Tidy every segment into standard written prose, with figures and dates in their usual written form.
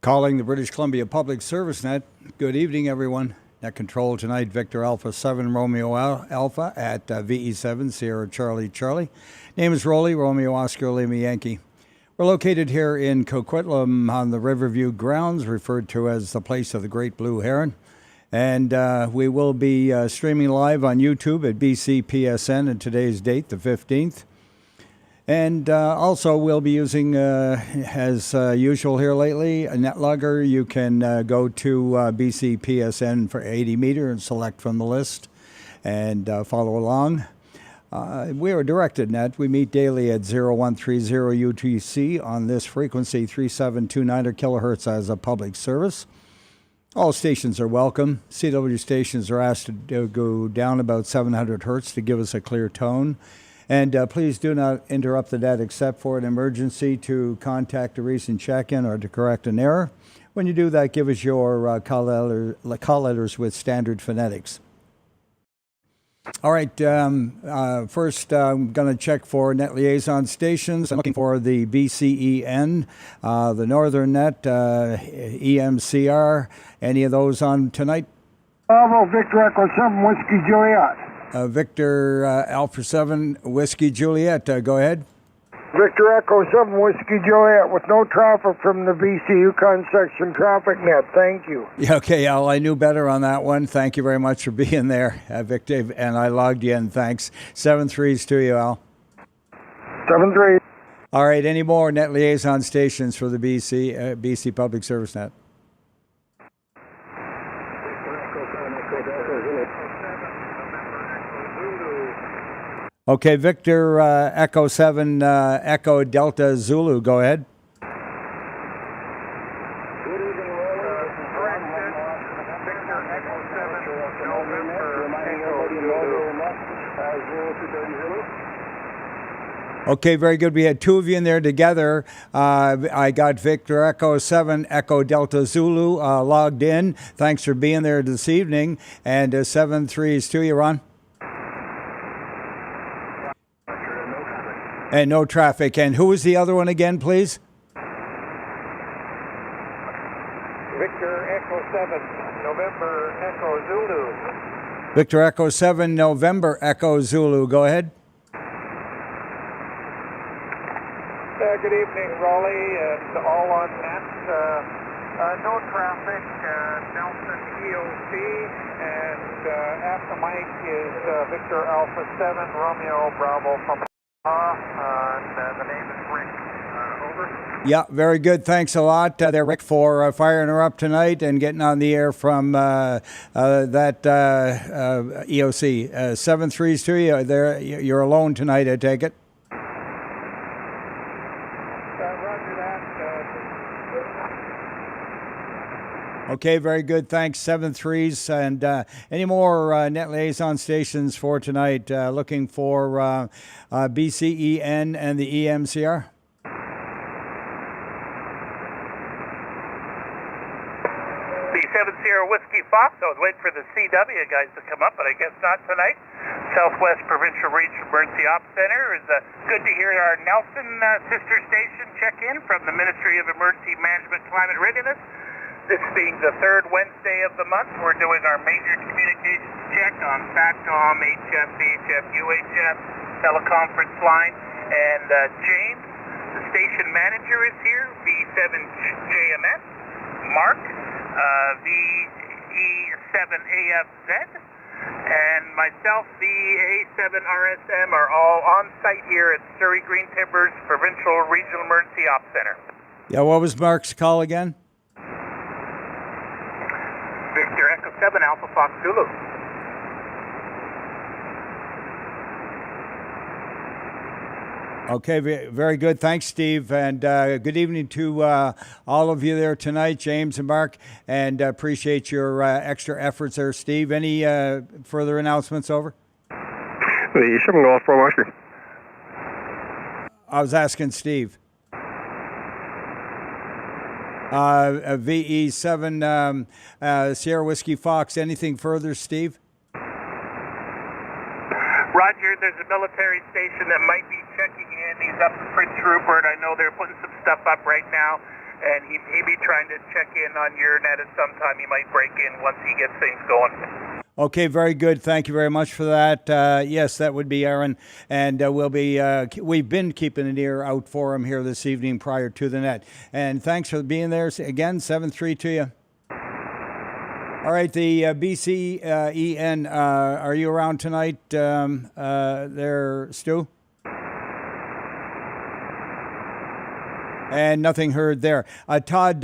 Calling the British Columbia Public Service Net. Good evening, everyone. Net control tonight, Victor Alpha 7 Romeo Alpha at VE7 Sierra Charlie Charlie. Name is Roly, Romeo Oscar Lima Yankee. We're located here in Coquitlam on the Riverview grounds, referred to as the place of the Great Blue Heron. And we will be streaming live on YouTube at BCPSN and today's date, the 15th. And also we'll be using, as usual here lately, a NetLogger. You can go to BCPSN for 80 meter and select from the list and follow along. We are directed net. We meet daily at 0130 UTC on this frequency, 3729 kilohertz as a public service. All stations are welcome. CW stations are asked to go down about 700 hertz to give us a clear tone. And please do not interrupt the net except for an emergency, to contact a recent check-in or to correct an error. When you do that, give us your call letters with standard phonetics. All right, first I'm going to check for net liaison stations. I'm looking for the BCEN, the Northern Net, EMCR. Any of those on tonight? Bravo, Victor Echo 7, Whiskey Juliet. Victor Alpha 7, Whiskey Juliet, go ahead. Victor Echo 7, Whiskey Juliet, with no traffic from the BC Yukon section traffic net. Thank you. Yeah, okay, Al, I knew better on that one. Thank you very much for being there, Victor, and I logged you in. Thanks. 7-3s to you, Al. 7-3. All right, any more net liaison stations for the BC Public Service Net? Okay, Victor Echo 7 Echo Delta Zulu, go ahead. Okay, very good. We had two of you in there together. I got Victor Echo 7 Echo Delta Zulu logged in. Thanks for being there this evening. And 7-3s to you, Ron. And no traffic. And who was the other one again, please? Victor Echo 7, November Echo Zulu. Victor Echo 7, November Echo Zulu. Go ahead. Good evening, Roly, and all on net. No traffic, Nelson EOC, and at the mic is Victor Alpha 7, Romeo Bravo Papa. And the name is Rick. Over. Yeah, very good. Thanks a lot there, Rick, for firing her up tonight and getting on the air from that EOC. 7-3s to you. There, you're alone tonight, I take it. Roger that. Okay, very good. Thanks. 7-3s. And any more net liaison stations for tonight? Looking for BCEN and the EMCR? B7 Sierra Whiskey Fox. I was waiting for the CW guys to come up, but I guess not tonight. Southwest Provincial Regional Emergency Ops Center. Is good to hear our Nelson sister station check in from the Ministry of Emergency Management Climate Readiness. This being the third Wednesday of the month, we're doing our major communications check on FATCOM, HF, VHF, UHF, teleconference line, and James, the station manager, is here, V7JMS, Mark, VE7AFZ, and myself, VA7RSM, are all on site here at Surrey Green Timbers Provincial Regional Emergency Ops Center. Yeah, what was Mark's call again? Victor Echo 7 Alpha Fox Zulu. Okay, very good. Thanks, Steve. And good evening to all of you there tonight, James and Mark. And appreciate your extra efforts there, Steve. Any further announcements over? The 7 Golf Pro Oscar. I was asking Steve. VE7 Sierra Whiskey Fox. Anything further, Steve? Roger, there's a military station that might be checking in. He's up in Prince Rupert. I know they're putting some stuff up right now. and he'd be trying to check in on your net at some time. He might break in once he gets things going. Okay, very good. Thank you very much for that. Yes, that would be Aaron, and we've been keeping an ear out for him here this evening prior to the net. And thanks for being there again. 7-3 to you. All right, the BCEN. Are you around tonight, there, Stu? And nothing heard there. Todd,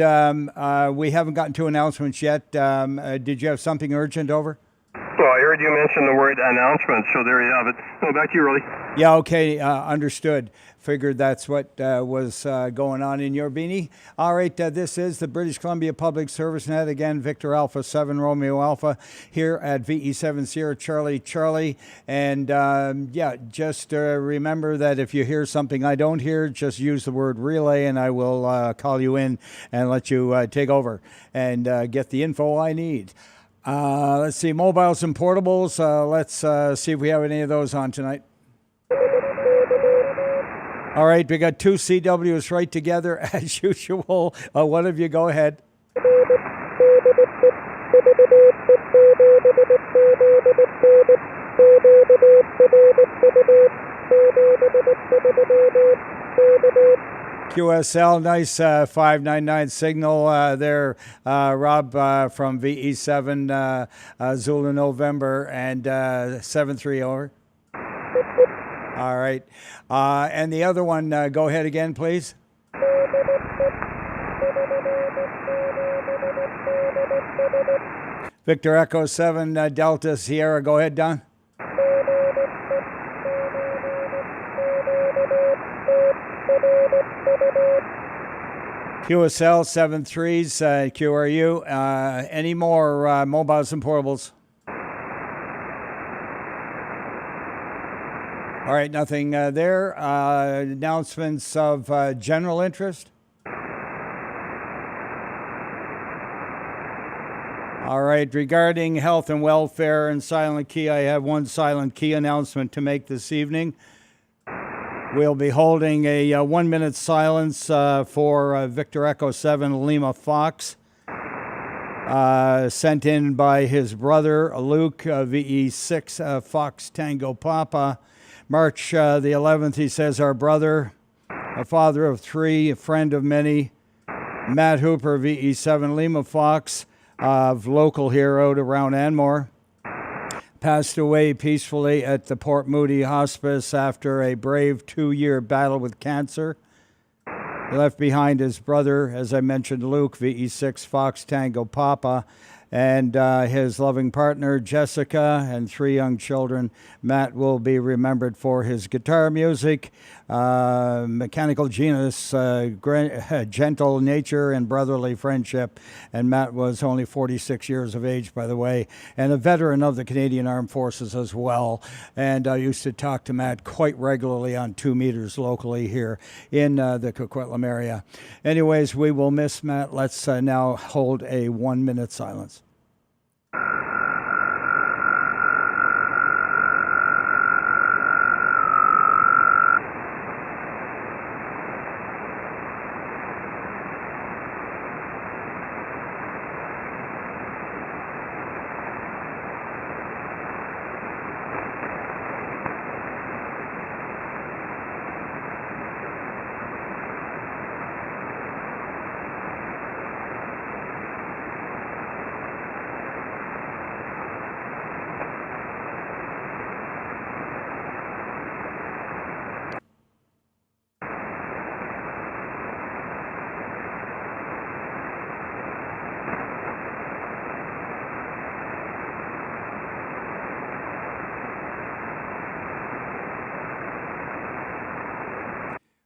we haven't gotten to announcements yet. Did you have something urgent over? Well, I heard you mention the word announcement, so there you have it. No, back to you, Roly. Yeah, okay, understood. Figured that's what was going on in your beanie. All right, this is the British Columbia Public Service Net. Again, Victor Alpha 7 Romeo Alpha here at VE7 Sierra Charlie Charlie. And yeah, just remember that if you hear something I don't hear, just use the word relay and I will call you in and let you take over and get the info I need. Let's see, mobiles and portables. Let's see if we have any of those on tonight. All right, we got two CWs right together as usual. One of you, go ahead. QSL, nice 599 signal there, Rob from VE7 Zulu November, and 7-3 over. All right. And the other one, go ahead again, please. Victor Echo 7 Delta Sierra, go ahead, Don. QSL 7-3s, QRU. Any more mobiles and portables? All right, nothing there. Announcements of general interest? All right, regarding health and welfare and Silent Key, I have one Silent Key announcement to make this evening. We'll be holding a 1-minute silence for Victor Echo 7 Lima Fox, sent in by his brother Luke, VE6 Fox Tango Papa. March the 11th, he says, our brother, a father of three, a friend of many, Matt Hooper, VE7 Lima Fox, of local here out around Anmore, passed away peacefully at the Port Moody Hospice after a brave 2-year battle with cancer. He left behind his brother, as I mentioned, Luke, VE6 Fox Tango Papa, and his loving partner, Jessica, and 3 young children. Matt will be remembered for his guitar music, mechanical genius, gentle nature, and brotherly friendship. And Matt was only 46 years of age, by the way, and a veteran of the Canadian Armed Forces as well. And I used to talk to Matt quite regularly on 2 meters locally here in the Coquitlam area. Anyways, we will miss Matt. Let's now hold a 1-minute silence.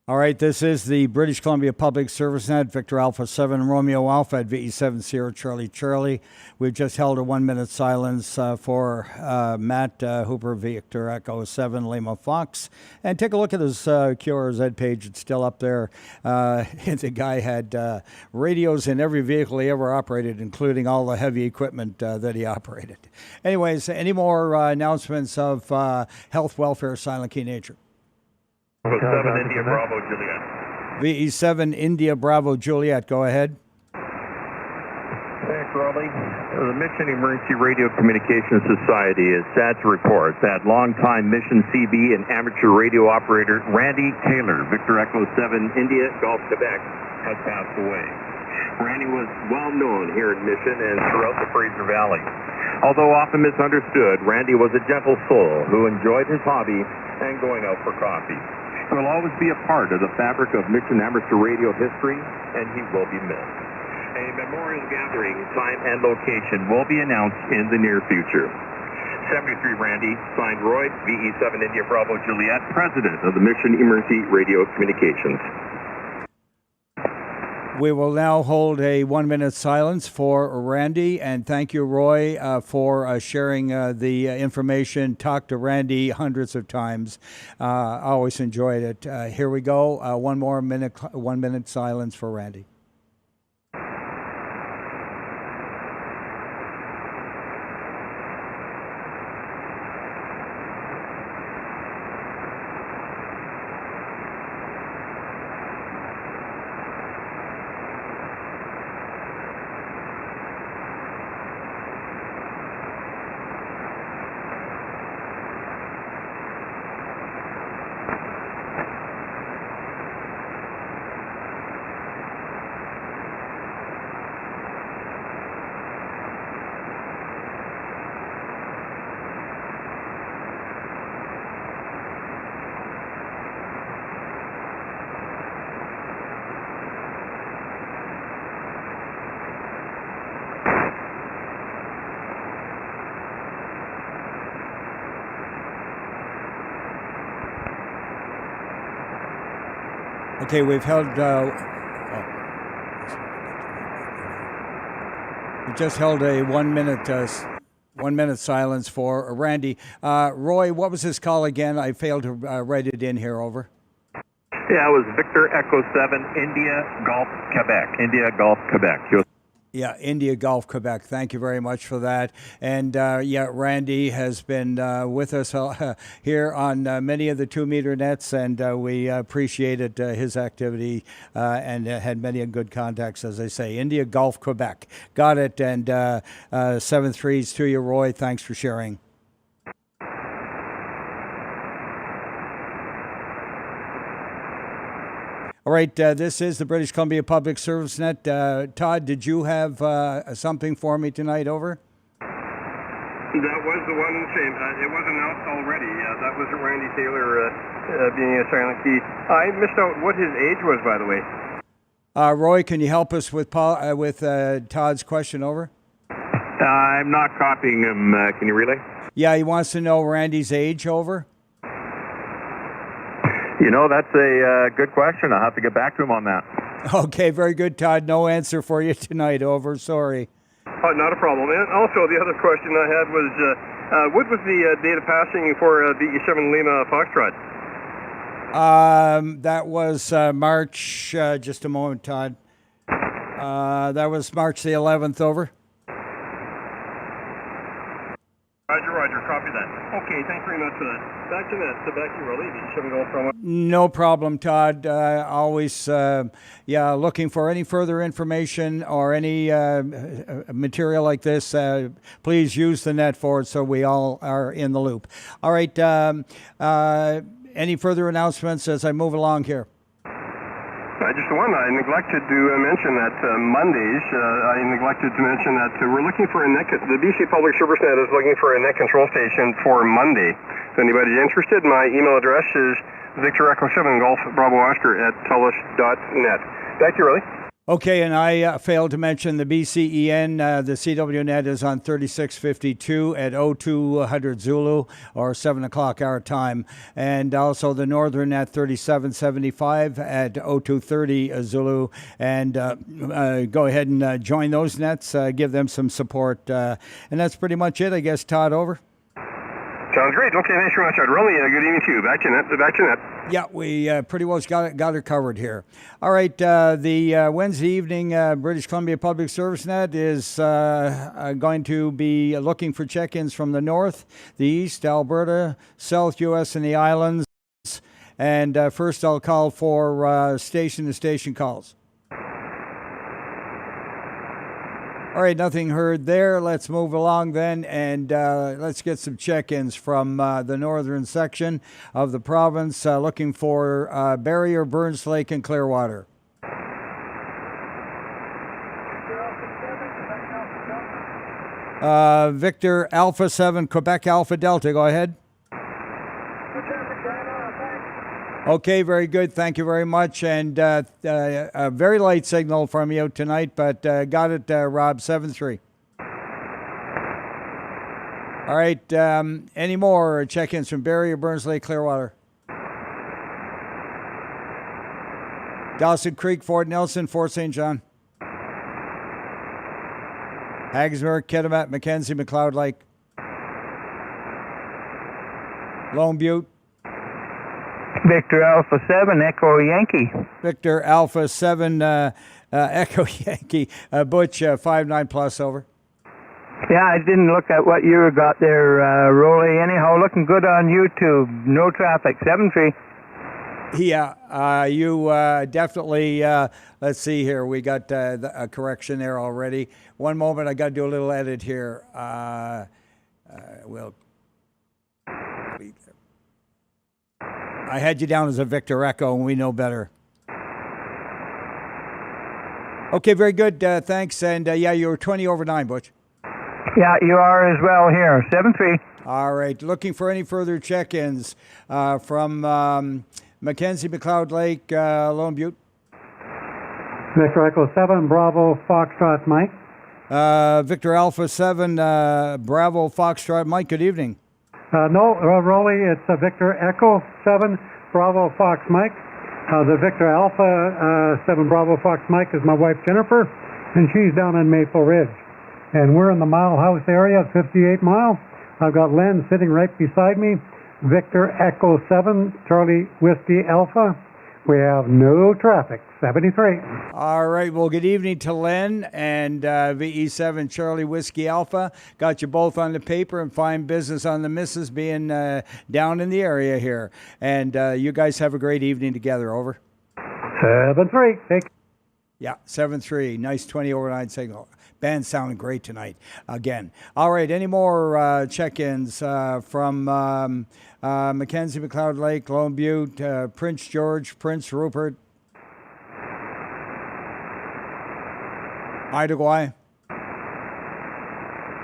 All right, this is the British Columbia Public Service Net, Victor Alpha 7 Romeo Alpha at VE7 Sierra Charlie Charlie. We've just held a 1-minute silence for Matt Hooper, Victor Echo 7 Lima Fox. And take a look at his QRZ page. It's still up there. The guy had radios in every vehicle he ever operated, including all the heavy equipment that he operated. Anyways, any more announcements of health, welfare, silent key nature? 7 India Bravo, Juliet. VE7 India Bravo Juliet. Go ahead. Thanks, Roly. The Mission Emergency Radio Communications Society is sad to report that longtime Mission CB and amateur radio operator Randy Taylor, Victor Echo 7 India Golf Quebec, has passed away. Randy was well known here in Mission and throughout the Fraser Valley. Although often misunderstood, Randy was a gentle soul who enjoyed his hobby and going out for coffee. He will always be a part of the fabric of Mission amateur radio history, and he will be missed. A memorial gathering, time and location will be announced in the near future. 73 Randy, signed Roy, VE7 India Bravo Juliet, President of the Mission Emergency Radio Communications. We will now hold a 1-minute silence for Randy, and thank you, Roy, for sharing the information. Talked to Randy hundreds of times. I always enjoyed it. Here we go. 1 minute silence for Randy. Okay, we've held. We just held a 1 minute 1 minute silence for Randy. Roy, what was his call again? I failed to write it in here. Over. Yeah, it was Victor Echo 7 India Golf Quebec. India Golf Quebec. Yeah, India Golf Quebec. Thank you very much for that. And yeah, Randy has been with us here on many of the 2-meter nets, and we appreciated his activity and had many good contacts, as I say. India Golf Quebec. Got it. And 7-3s to you, Roy. Thanks for sharing. All right, this is the British Columbia Public Service Net. Todd, did you have something for me tonight? Over. That was the one, Shane. It was announced already. That was Randy Taylor being a silent key. I missed out what his age was, by the way. Roy, can you help us with Todd's question? Over. I'm not copying him. Can you relay? Yeah, he wants to know Randy's age. Over. You know, that's a good question. I'll have to get back to him on that. Okay, very good, Todd. No answer for you tonight. Over. Sorry. Not a problem. And also, the other question I had was, what was the date of passing for BE7 Lima Foxtrot? That was March. Just a moment, Todd. That was March the 11th. Over. Roger. Copy that. Okay, thanks very much for that. Back to that. Back to Roly. BE7 Golf Bravo. No problem, Todd. Always, looking for any further information or any material like this, please use the net for it so we all are in the loop. All right. Any further announcements as I move along here? Just one. I neglected to mention that Mondays, we're looking for a net. The BC Public Service Net is looking for a net control station for Monday. If anybody's interested, my email address is Victor Echo 7 Golf Bravo Oscar at telus.net. Thank you, Roly. Okay, and I failed to mention the BCEN, the CW net is on 3652 at 0200 Zulu, or 7 o'clock our time. And also the Northern net 3775 at 0230 Zulu. And go ahead and join those nets, give them some support. And that's pretty much it, I guess. Todd, over. Sounds great. Okay, thanks very much, Ed. Roly, good evening to you. Back to net. Yeah, we pretty well got it covered here. All right, the Wednesday evening British Columbia Public Service Net is going to be looking for check-ins from the north, the east, Alberta, South U.S. and the islands. And first I'll call for station-to-station calls. All right, nothing heard there. Let's move along then, and let's get some check-ins from the northern section of the province, looking for Barrier, Burns Lake, and Clearwater. Victor Alpha 7, Quebec Alpha Delta, go ahead. Okay, very good. Thank you very much. And a very light signal from you tonight, but got it, Rob, 7-3. All right, any more check-ins from Barrier, Burns Lake, Clearwater? Dawson Creek, Fort Nelson, Fort St. John. Hagesburg, Kitimat, Mackenzie, McLeod Lake. Lone Butte. Victor Alpha 7, Echo Yankee. Victor Alpha 7, Echo Yankee. Butch, 5-9 plus, over. Yeah, I didn't look at what you got there, Roly. Anyhow, looking good on YouTube. No traffic, 7-3. Yeah, you definitely, let's see here. We got a correction there already. One moment, I got to do a little edit here. We'll I had you down as a Victor Echo, and we know better. Okay, very good. Thanks. And yeah, you were 20 over 9, Butch. Yeah, you are as well here. 7-3. All right. Looking for any further check-ins from Mackenzie, McLeod Lake, Lone Butte. Victor Echo 7, Bravo, Foxtrot, Mike. Victor Alpha 7, Bravo, Foxtrot, Mike. Good evening. No, Roly, it's Victor Echo 7, Bravo, Fox, Mike. The Victor Alpha 7, Bravo, Fox, Mike is my wife, Jennifer, and she's down in Maple Ridge. And we're in the Mile House area, 58 Mile. I've got Len sitting right beside me. Victor Echo 7, Charlie Whiskey Alpha. We have no traffic, 73. All right. Well, good evening to Len and VE7 Charlie Whiskey Alpha. Got you both on the paper, and fine business on the missus being down in the area here. And you guys have a great evening together. Over. 7-3. Take. Yeah, 7-3. Nice 20 over 9 signal. Band sounding great tonight again. All right, any more check-ins from Mackenzie, McLeod Lake, Lone Butte, Prince George, Prince Rupert, Idaguay,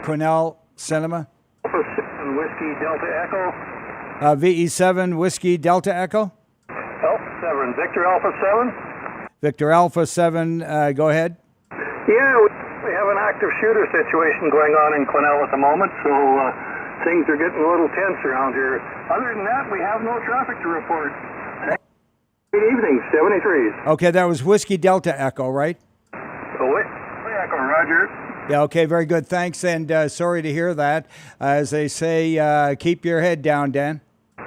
Quesnel, Cinema, Whiskey Delta Echo. VE7 Whiskey Delta Echo. Alpha 7, Victor Alpha 7. Victor Alpha 7, go ahead. Yeah, we have an active shooter situation going on in Quesnel at the moment, so things are getting a little tense around here. Other than that, we have no traffic to report. Good evening, 73s. Okay, that was Whiskey Delta Echo, right? Oh, Echo, Roger. Yeah, okay, very good. Thanks, and sorry to hear that. As they say, keep your head down, Dan. Yeah,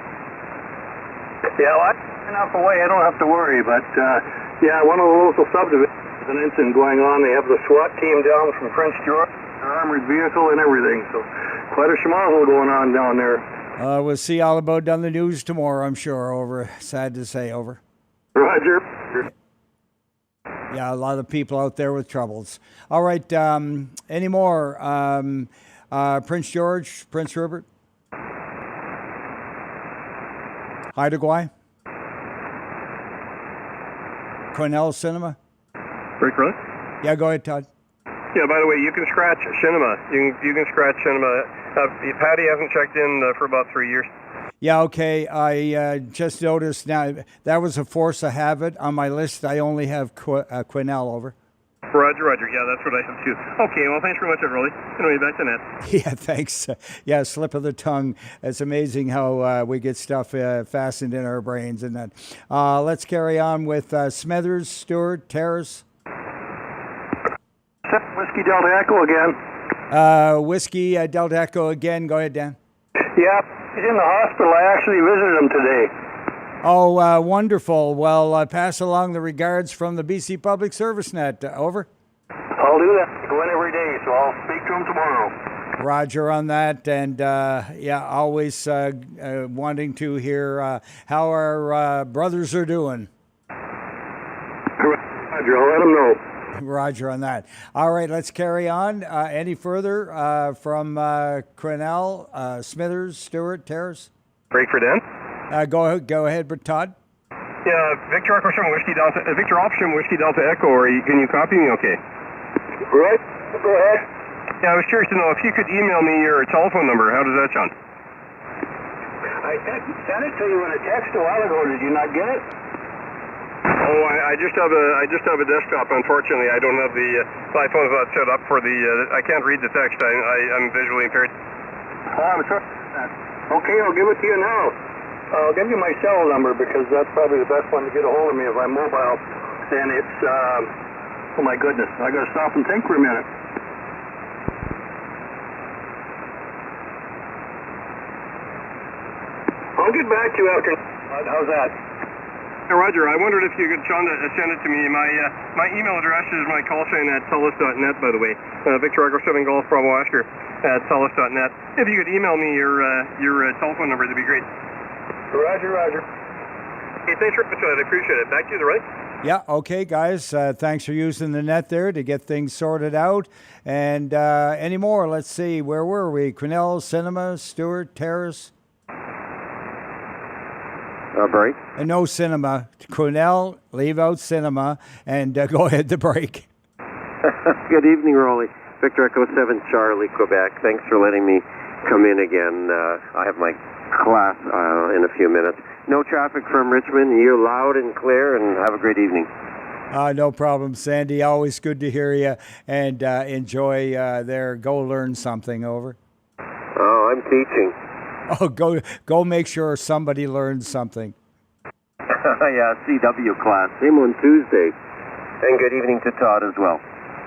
well, I'm enough away, I don't have to worry, but yeah, one of the local subdivisions. An incident going on. They have the SWAT team down from Prince George, an armored vehicle and everything. So quite a schmozzle going on down there. We'll see all about it on the news tomorrow, I'm sure. Over. Sad to say, over. Roger. Yeah, a lot of people out there with troubles. All right, any more? Prince George, Prince Rupert, Idaguay, Quesnel Cinema. Rick, really? Yeah, go ahead, Todd. Yeah, by the way, you can scratch Cinema. You can scratch Cinema. Patty hasn't checked in for about 3 years. Yeah, okay. I just noticed now that was a force of habit on my list. I only have Quesnel, over. Roger. Yeah, that's what I have too. Okay, well, thanks very much, Roly. Anyway, back to net. Yeah, thanks. Yeah, slip of the tongue. It's amazing how we get stuff fastened in our brains and that. Let's carry on with Smithers, Stewart, Terrace. Whiskey Delta Echo again. Whiskey Delta Echo again. Go ahead, Dan. Yeah, he's in the hospital. I actually visited him today. Oh, wonderful. Well, pass along the regards from the BC Public Service Net. Over. I'll do that. I go in every day, so I'll speak to him tomorrow. Roger on that, and yeah, always wanting to hear how our brothers are doing. Roger, I'll let them know. Roger on that. All right, let's carry on. Any further from Grinnell, Smithers, Stewart, Terrace? Break for Dan. Go ahead, Todd. Yeah, Victor Echo 7 Whiskey Delta, Victor Option Whiskey Delta Echo. Can you copy me? Okay. Right? Go ahead. Yeah, I was curious to know if you could email me your telephone number. How does that sound? I sent it to you in a text a while ago. Did you not get it? Oh, I just have a desktop. Unfortunately, I don't have the my phone's not set up for the. I can't read the text. I'm visually impaired. I'm sorry. Okay, I'll give it to you now. I'll give you my cell number because that's probably the best one to get a hold of me if I'm mobile. And it's oh my goodness, I got to stop and think for a minute. I'll get back to you after. How's that? Hey, Roger, I wondered if you could send it to me. My email address is my call sign at telus.net, by the way. Victor Echo 7 Golf Bravo Oscar at telus.net. If you could email me your telephone number, that'd be great. Roger. Hey, thanks very much for that. I appreciate it. Back to you, the right? Yeah, okay, guys. Thanks for using the net there to get things sorted out. And any more? Let's see. Where were we? Grinnell, Cinema, Stewart, Terrace? Break. No cinema. Grinnell, leave out cinema, and go ahead to break. Good evening, Roly. Victor Echo 7 Charlie, Quebec. Thanks for letting me come in again. I have my class in a few minutes. No traffic from Richmond. You're loud and clear, and have a great evening. No problem, Sandy. Always good to hear you, and enjoy there. Go learn something, over. Oh, I'm teaching. Oh, go make sure somebody learns something. Yeah, CW class. Same on Tuesday. And good evening to Todd as well.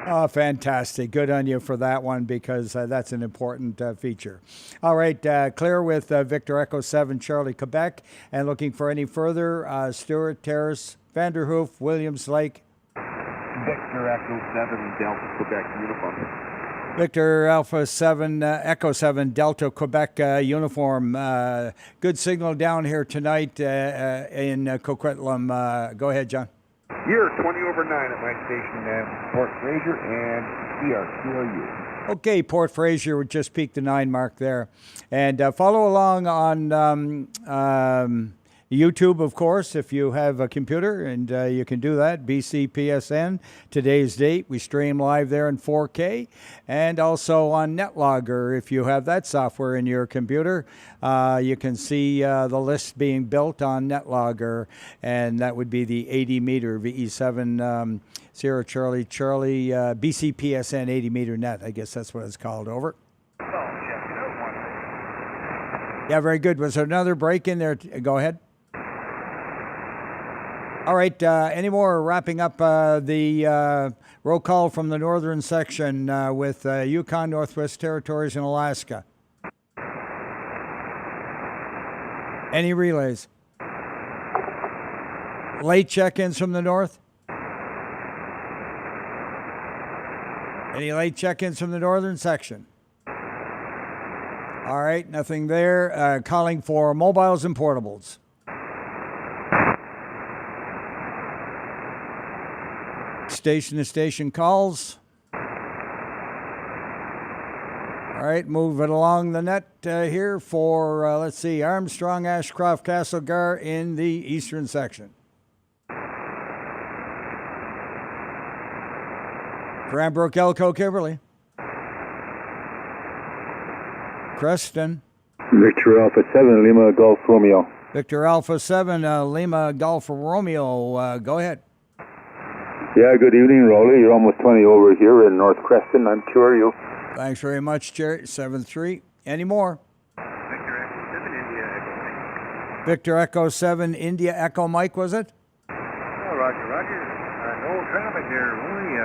Oh, fantastic. Good on you for that one, because that's an important feature. All right, clear with Victor Echo 7 Charlie, Quebec. And looking for any further, Stewart, Terrace, Vanderhoof, Williams Lake. Victor Echo 7 Delta Quebec uniform. Victor Alpha 7, Echo 7, Delta Quebec uniform. Good signal down here tonight in Coquitlam. Go ahead, John. You're 20 over 9 at my station, Port Fraser and CRU. Okay, Port Fraser would just peak the 9 mark there. And follow along on YouTube, of course, if you have a computer, and you can do that. BCPSN, today's date. We stream live there in 4K. And also on NetLogger, if you have that software in your computer, you can see the list being built on NetLogger, and that would be the 80-meter VE7 Sierra Charlie BCPSN 80-meter net. I guess that's what it's called. Over. Yeah, very good. Was there another break in there? Go ahead. All right, any more? Wrapping up the roll call from the northern section with Yukon, Northwest Territories, and Alaska. Any relays? Late check-ins from the north? Any late check-ins from the northern section? All right, nothing there. Calling for mobiles and portables. Station to station calls. All right, move it along the net here for, let's see, Armstrong, Ashcroft, Castlegar in the eastern section. Cranbrook, Elko, Kimberley. Creston. Victor Alpha 7, Lima Golf Romeo. Victor Alpha 7, Lima Golf Romeo. Go ahead. Yeah, good evening, Roly. You're almost 20 over here in North Creston. I'm sure you. Thanks very much, Jerry. 7-3. Any more? Victor Echo 7, India Echo Mike, was it? Oh, Roger. No traffic here, only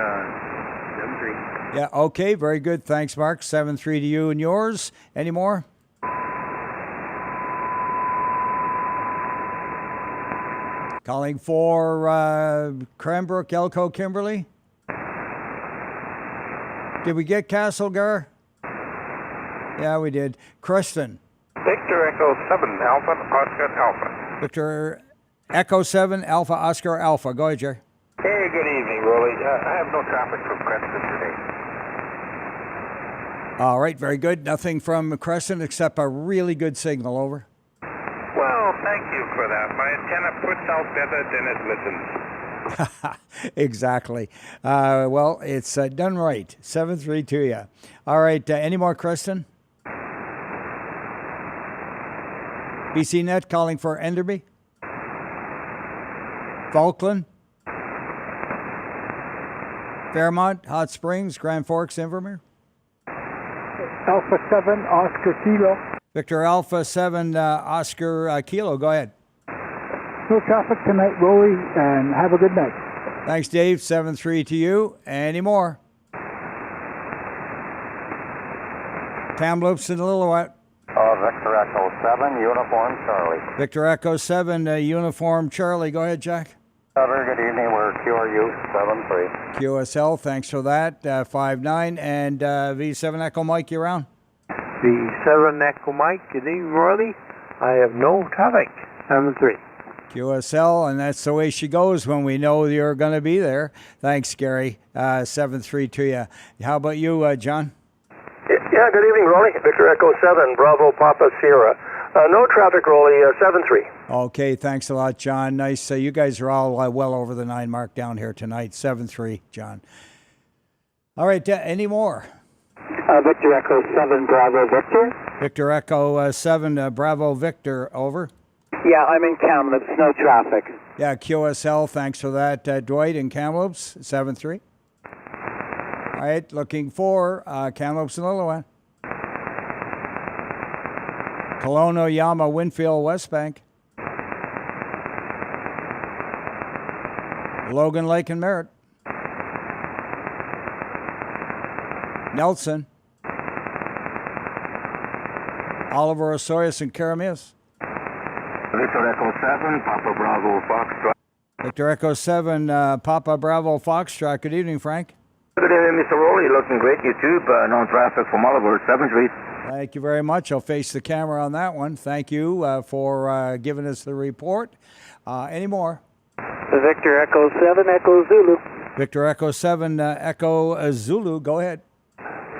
7-3. Yeah, okay, very good. Thanks, Mark. 7-3 to you and yours. Any more? Calling for Cranbrook, Elko, Kimberley. Did we get Castlegar? Yeah, we did. Kristen. Victor Echo 7 Alpha Oscar Alpha. Victor Echo 7 Alpha Oscar Alpha. Go ahead, Jerry. Hey, good evening, Roly. I have no traffic from Creston today. All right, very good. Nothing from Crescent except a really good signal. Over. Well, thank you for that. My antenna puts out better than it listens. Exactly. Well, it's done right. 7-3 to you. All right. Any more, Kristen? BCNet calling for Enderby. Falkland. Fairmont, Hot Springs, Grand Forks, Invermere. Alpha 7, Oscar Kilo. Victor Alpha 7, Oscar Kilo. Go ahead. No traffic tonight, Roly, and have a good night. Thanks, Dave. 7-3 to you. Any more? Kamloops and Lillooet. Victor Echo 7, Uniform Charlie. Victor Echo 7, Uniform Charlie. Go ahead, Jack. Very good evening. We're QRU 7-3. QSL, thanks for that. 5-9. And V7 Echo Mike, you around? V7 Echo Mike, good evening, Roly. I have no traffic. 7-3. QSL, and that's the way she goes when we know you're going to be there. Thanks, Gary. 7-3 to you. How about you, John? Yeah, good evening, Roly. Victor Echo 7, Bravo Papa Sierra. No traffic, Roly, 7-3. Okay, thanks a lot, John. Nice. You guys are all well over the 9 mark down here tonight. 7-3, John. All right, any more? Victor Echo 7, Bravo Victor. Victor Echo 7, Bravo Victor, over. Yeah, I'm in Kamloops. No traffic. Yeah, QSL, thanks for that. Dwight in Kamloops, 7-3. All right, looking for Kamloops and Lillooet. Kelowna, Yama, Winfield, West Bank. Logan Lake and Merritt. Nelson. Oliver, Osoyoos, and Karamias. Victor Echo 7, Papa Bravo Foxtrot. Victor Echo 7, Papa Bravo Foxtrot. Good evening, Frank. Good evening, Mr. Roly. Looking great. YouTube, no traffic from Oliver, 7th Street. Thank you very much. I'll face the camera on that one. Thank you for giving us the report. Any more? Victor Echo 7, Echo Zulu. Victor Echo 7, Echo Zulu. Go ahead.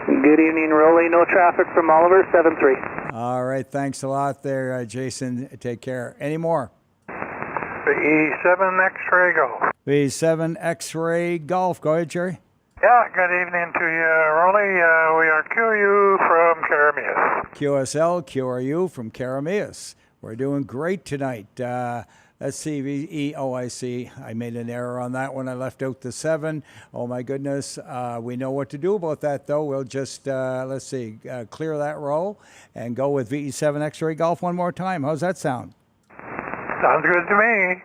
Good evening, Roly. No traffic from Oliver, 7-3. All right. Thanks a lot there, Jason. Take care. Any more? E7 X-Ray Golf. V7 X-Ray Golf. Go ahead, Jerry. Yeah, good evening to you, Roly. We are QU from Karamias. QSL, QRU from Karamias. We're doing great tonight. Let's see. I see. I made an error on that one. I left out the 7. Oh, my goodness. We know what to do about that, though. We'll just, let's see, clear that row and go with VE7 X-Ray Golf one more time. How's that sound? Sounds good to me.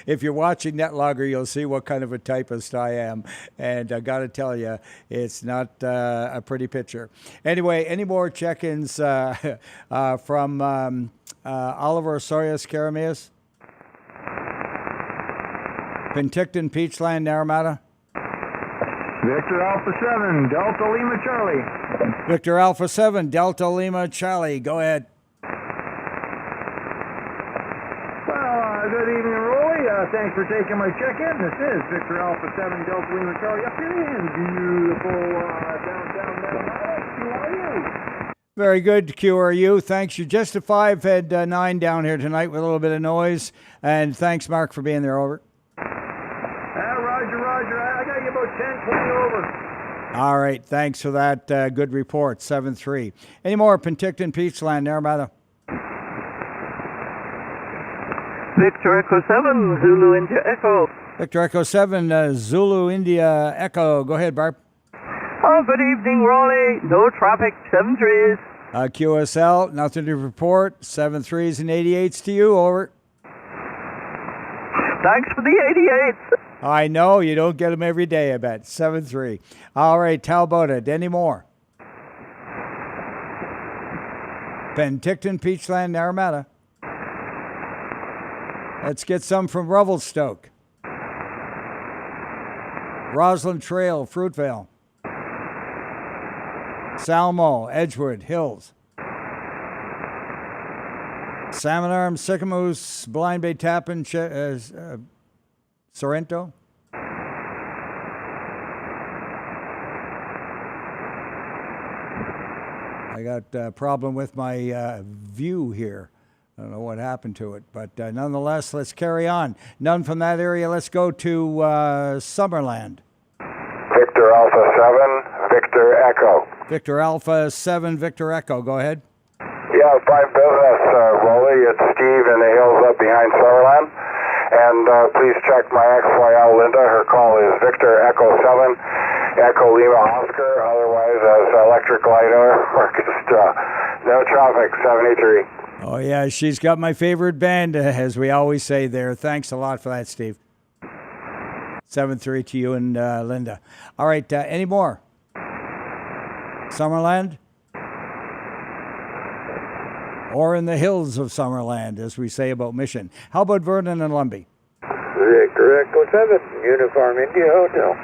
If you're watching NetLogger, you'll see what kind of a typist I am. And I got to tell you, it's not a pretty picture. Anyway, any more check-ins from Oliver, Osoyoos, Karamias? Penticton, Peachland, Naramata? Victor Alpha 7, Delta Lima Charlie. Victor Alpha 7, Delta Lima Charlie. Go ahead. Good evening, Roly. Thanks for taking my check-in. This is Victor Alpha 7, Delta Lima Charlie up here in beautiful downtown Manhattan. QRU. Very good, QRU. Thanks. You're just a 5 head 9 down here tonight with a little bit of noise. And thanks, Mark, for being there. Over. Roger. I got you about 10, 20 over. All right. Thanks for that good report. 7-3. Any more Penticton, Peachland, Naramata? Victor Echo 7, Zulu India Echo. Victor Echo 7, Zulu India Echo. Go ahead, Barb. Oh, good evening, Roly. No traffic, 7-3s. QSL, nothing to report. 7-3s and 88s to you. Over. Thanks for the 88s. I know. You don't get them every day, I bet. 7-3. All right. How about it? Any more? Penticton, Peachland, Naramata. Let's get some from Revelstoke. Roslyn Trail, Fruitvale. Salmo, Edgewood, Hills. Salmon Arm, Sycamoose, Blind Bay, Tappan, Sorrento. I got a problem with my view here. I don't know what happened to it, but nonetheless, let's carry on. None from that area. Let's go to Summerland. Victor Alpha 7, Victor Echo. Victor Alpha 7, Victor Echo. Go ahead. Yeah, 5 business, Roly. It's Steve in the hills up behind Summerland. And please check my XYL Linda. Her call is Victor Echo 7, Echo Lima Oscar. Otherwise, as Electric Light Orchestra. No traffic, 73. Oh, yeah, she's got my favorite band, as we always say there. Thanks a lot for that, Steve. 7-3 to you and Linda. All right, any more? Summerland? Or in the hills of Summerland, as we say about Mission. How about Vernon and Lumby? Victor Echo 7, Uniform India Hotel.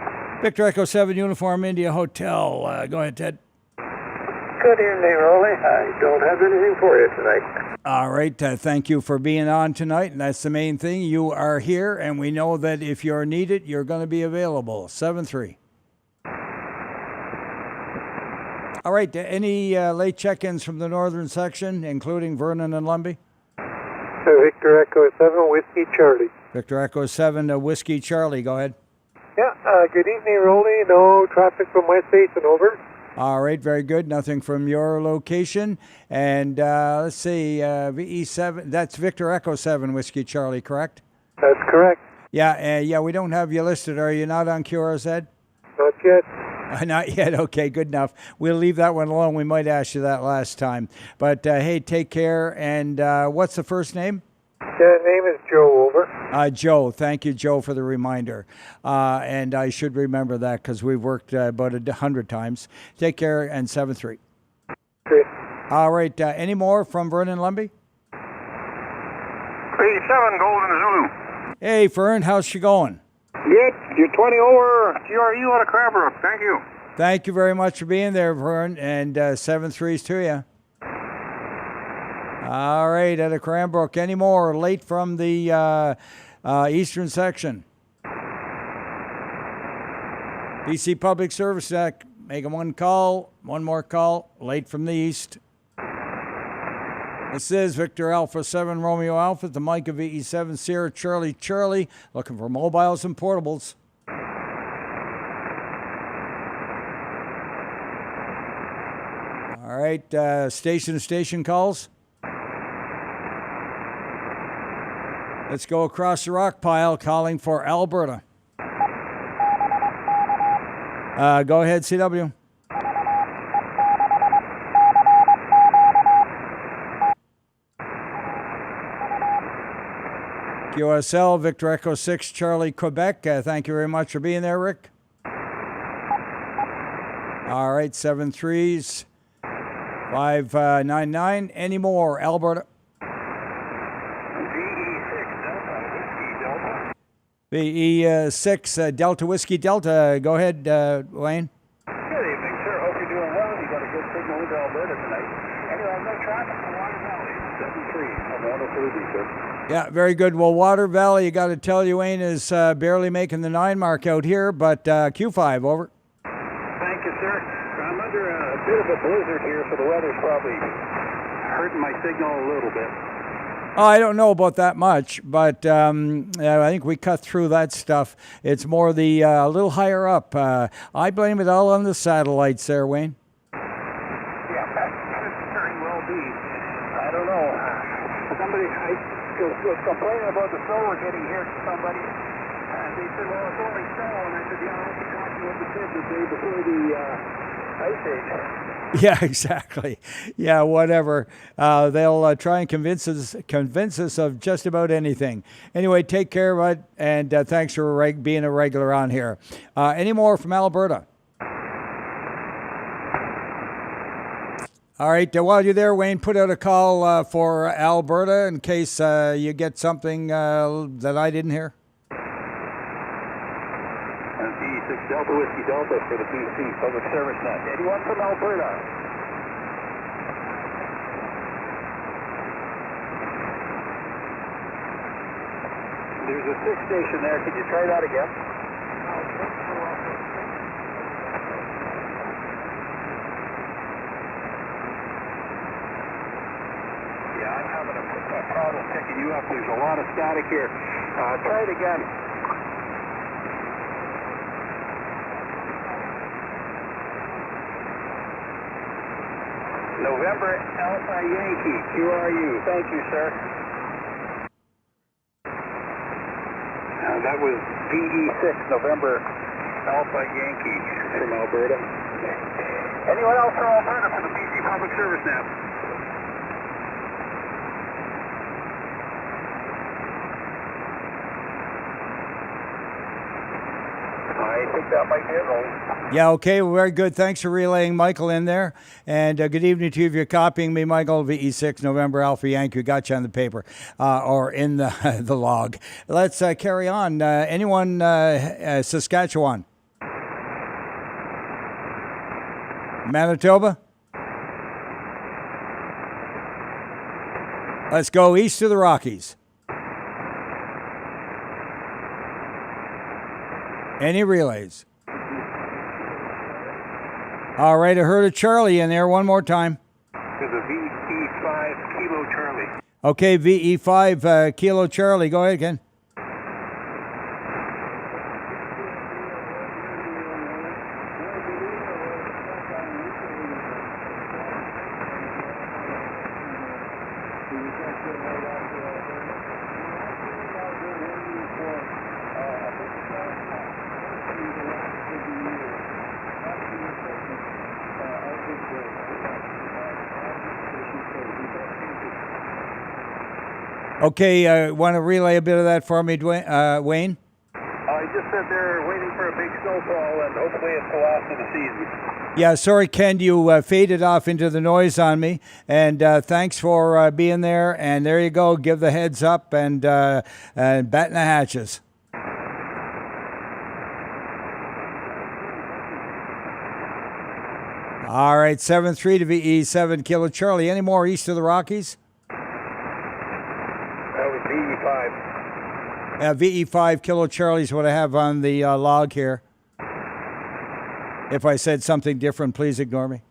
Victor Echo 7, Uniform India Hotel. Go ahead, Ted. Good evening, Roly. I don't have anything for you tonight. All right. Thank you for being on tonight. And that's the main thing. You are here, and we know that if you're needed, you're going to be available. 7-3. All right. Any late check-ins from the northern section, including Vernon and Lumby? Victor Echo 7, Whiskey Charlie. Victor Echo 7, Whiskey Charlie. Go ahead. Yeah, good evening, Roly. No traffic from my station, over. All right, very good. Nothing from your location. And let's see, VE7, that's Victor Echo 7, Whiskey Charlie, correct? That's correct. Yeah, we don't have you listed. Are you not on QRZ? Not yet. Not yet. Okay, good enough. We'll leave that one alone. We might ask you that last time. But, hey, take care. And what's the first name? Yeah, name is Joe, over. Joe. Thank you, Joe, for the reminder. And I should remember that because we've worked about 100 times. Take care, and 7-3. Great. All right. Any more from Vernon Lumby? 37, Golden Zulu. Hey, Fern, how's she going? Good. You're 20 over GRU out of Cranbrook. Thank you. Thank you very much for being there, Vern, and 7-3s to you. All right, out of Cranbrook. Any more late from the eastern section? BC Public Service Act, making one more call, late from the east. This is Victor Alpha 7 Romeo Alpha, the Mike of VE7 Sierra Charlie Charlie, looking for mobiles and portables. All right, station to station calls. Let's go across the rock pile, calling for Alberta. Go ahead, CW. QSL, Victor Echo 6, Charlie, Quebec. Thank you very much for being there, Rick. All right, 7-3s, 599. Any more, Alberta? VE6, Delta Whiskey Delta. Go ahead, Wayne. Good evening, sir. Hope you're doing well. You got a good signal into Alberta tonight. Anyway, no traffic from Water Valley. 7-3. I'm wonderful to be, sir. Yeah, very good. Well, Water Valley, you got to tell you, Wayne, is barely making the 9 mark out here, but Q5, over. Thank you, sir. I'm under a bit of a blizzard here, so the weather's probably hurting my signal a little bit. Oh, I don't know about that much, but I think we cut through that stuff. It's more the little higher up. I blame it all on the satellites there, Wayne. Yeah, that could very well be. I don't know. Somebody, I was complaining about the snow we're getting here to somebody, and they said, well, it's only snow, and I said, yeah, I was talking what the kids the day before the ice age. Yeah, exactly. Yeah, whatever. They'll try and convince us of just about anything. Anyway, take care, bud, and thanks for being a regular on here. Any more from Alberta? All right, while you're there, Wayne, put out a call for Alberta in case you get something that I didn't hear. VE6 Delta Whiskey Delta for the BC Public Service Net. Anyone from Alberta? There's a 6 station there. Could you try that again? Yeah, I'm having a problem picking you up. There's a lot of static here. Try it again. November Alpha Yankee, QRU. Thank you, sir. That was VE6, November Alpha Yankee from Alberta. Anyone else from Alberta for the BC Public Service now? I think that might be it, Roly. Yeah, okay, well, very good. Thanks for relaying Michael in there. And good evening to you if you're copying me, Michael. VE6, November Alpha Yankee. Got you on the paper or in the, the log. Let's carry on. Anyone, Saskatchewan? Manitoba? Let's go east of the Rockies. Any relays? All right, I heard a Charlie in there one more time. There's a VE5 Kilo Charlie. Okay, VE5 Kilo Charlie. Go ahead again. Okay, want to relay a bit of that for me, Wayne? I just said they're waiting for a big snowfall, and hopefully it's the last of the season. Yeah, sorry, Ken, you faded off into the noise on me, and thanks for being there. And there you go, give the heads up and batten the hatches. All right, 7-3 to VE7 Kilo Charlie. Any more east of the Rockies? That was VE5. VE5 Kilo Charlie is what I have on the log here. If I said something different, please ignore me.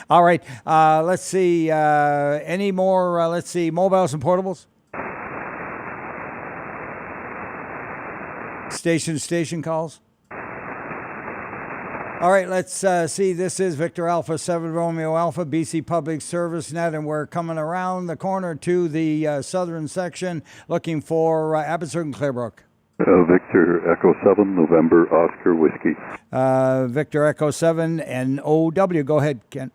All right, let's see. Any more, let's see, mobiles and portables? Station calls? All right, let's see. This is Victor Alpha 7 Romeo Alpha, BC Public Service Net, and we're coming around the corner to the southern section looking for Abbotsford and Clearbrook. Victor Echo 7, November Oscar Whiskey. Victor Echo 7 and OW. Go ahead, Ken.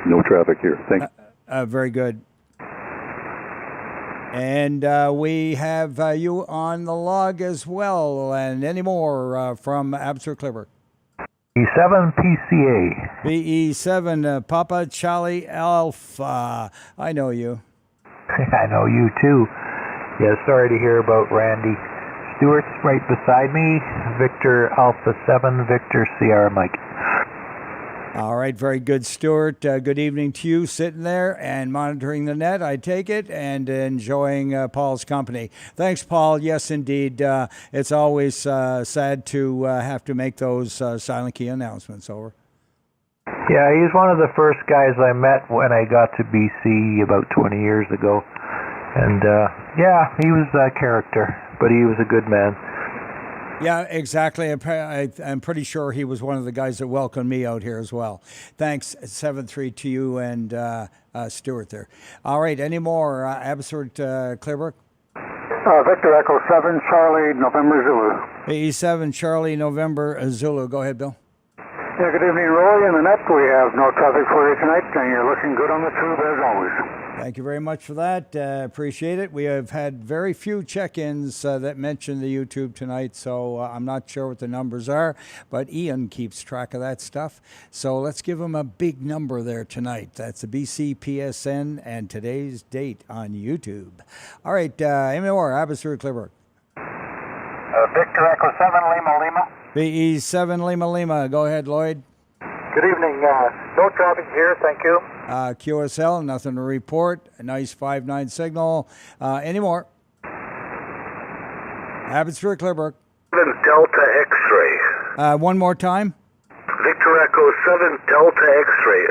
No traffic here. Thanks. Very good. And we have you on the log as well. And any more from Abbotsford, Clearbrook? E7 PCA. BE7 Papa Charlie Alpha. I know you. I know you too. Yeah, sorry to hear about Randy. Stewart's right beside me. Victor Alpha 7, Victor Sierra Mike. All right, very good, Stuart. Good evening to you, sitting there and monitoring the net, I take it, and enjoying Paul's company. Thanks, Paul. Yes, indeed. It's always sad to have to make those silent key announcements. Over. Yeah, he's one of the first guys I met when I got to BC about 20 years ago. And, yeah, he was a character, but he was a good man. Yeah, exactly. I'm pretty sure he was one of the guys that welcomed me out here as well. Thanks, 7-3 to you and Stuart there. All right, any more? Abbotsford, Clearbrook? Victor Echo 7, Charlie, November Zulu. E7, Charlie, November Zulu. Go ahead, Bill. Yeah, good evening, Roy. In the net, we have no traffic for you tonight, and you're looking good on the tube as always. Thank you very much for that. Appreciate it. We have had very few check-ins that mention the YouTube tonight, so I'm not sure what the numbers are, but Ian keeps track of that stuff. So let's give him a big number there tonight. That's the BCPSN and today's date on YouTube. All right, any more? Abbotsford, Clearbrook. Victor Echo 7, Lima Lima. VE7 Lima Lima. Go ahead, Lloyd. Good evening. No traffic here, thank you. QSL, nothing to report. A nice 5-9 signal. Any more? Abbotsford, Clearbrook. Delta X-ray. One more time. Victor Echo 7 Delta X-ray.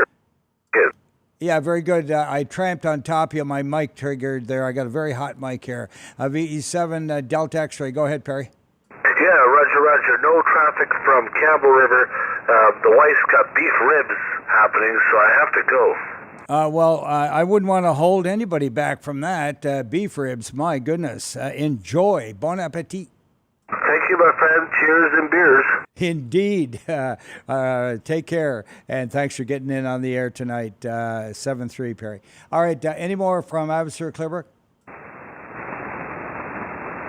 Yeah, very good. I tramped on top of you. My mic triggered there. I got a very hot mic here. VE7 Delta X-ray. Go ahead, Perry. Yeah, roger. No traffic from Campbell River. The wife's got beef ribs happening, so I have to go. Well, I wouldn't want to hold anybody back from that. Beef ribs, my goodness. Enjoy. Bon appetit. Thank you, my friend. Cheers and beers. Indeed. Take care. And thanks for getting in on the air tonight. 7-3, Perry. All right. Any more from Abbotsford, Clearbrook?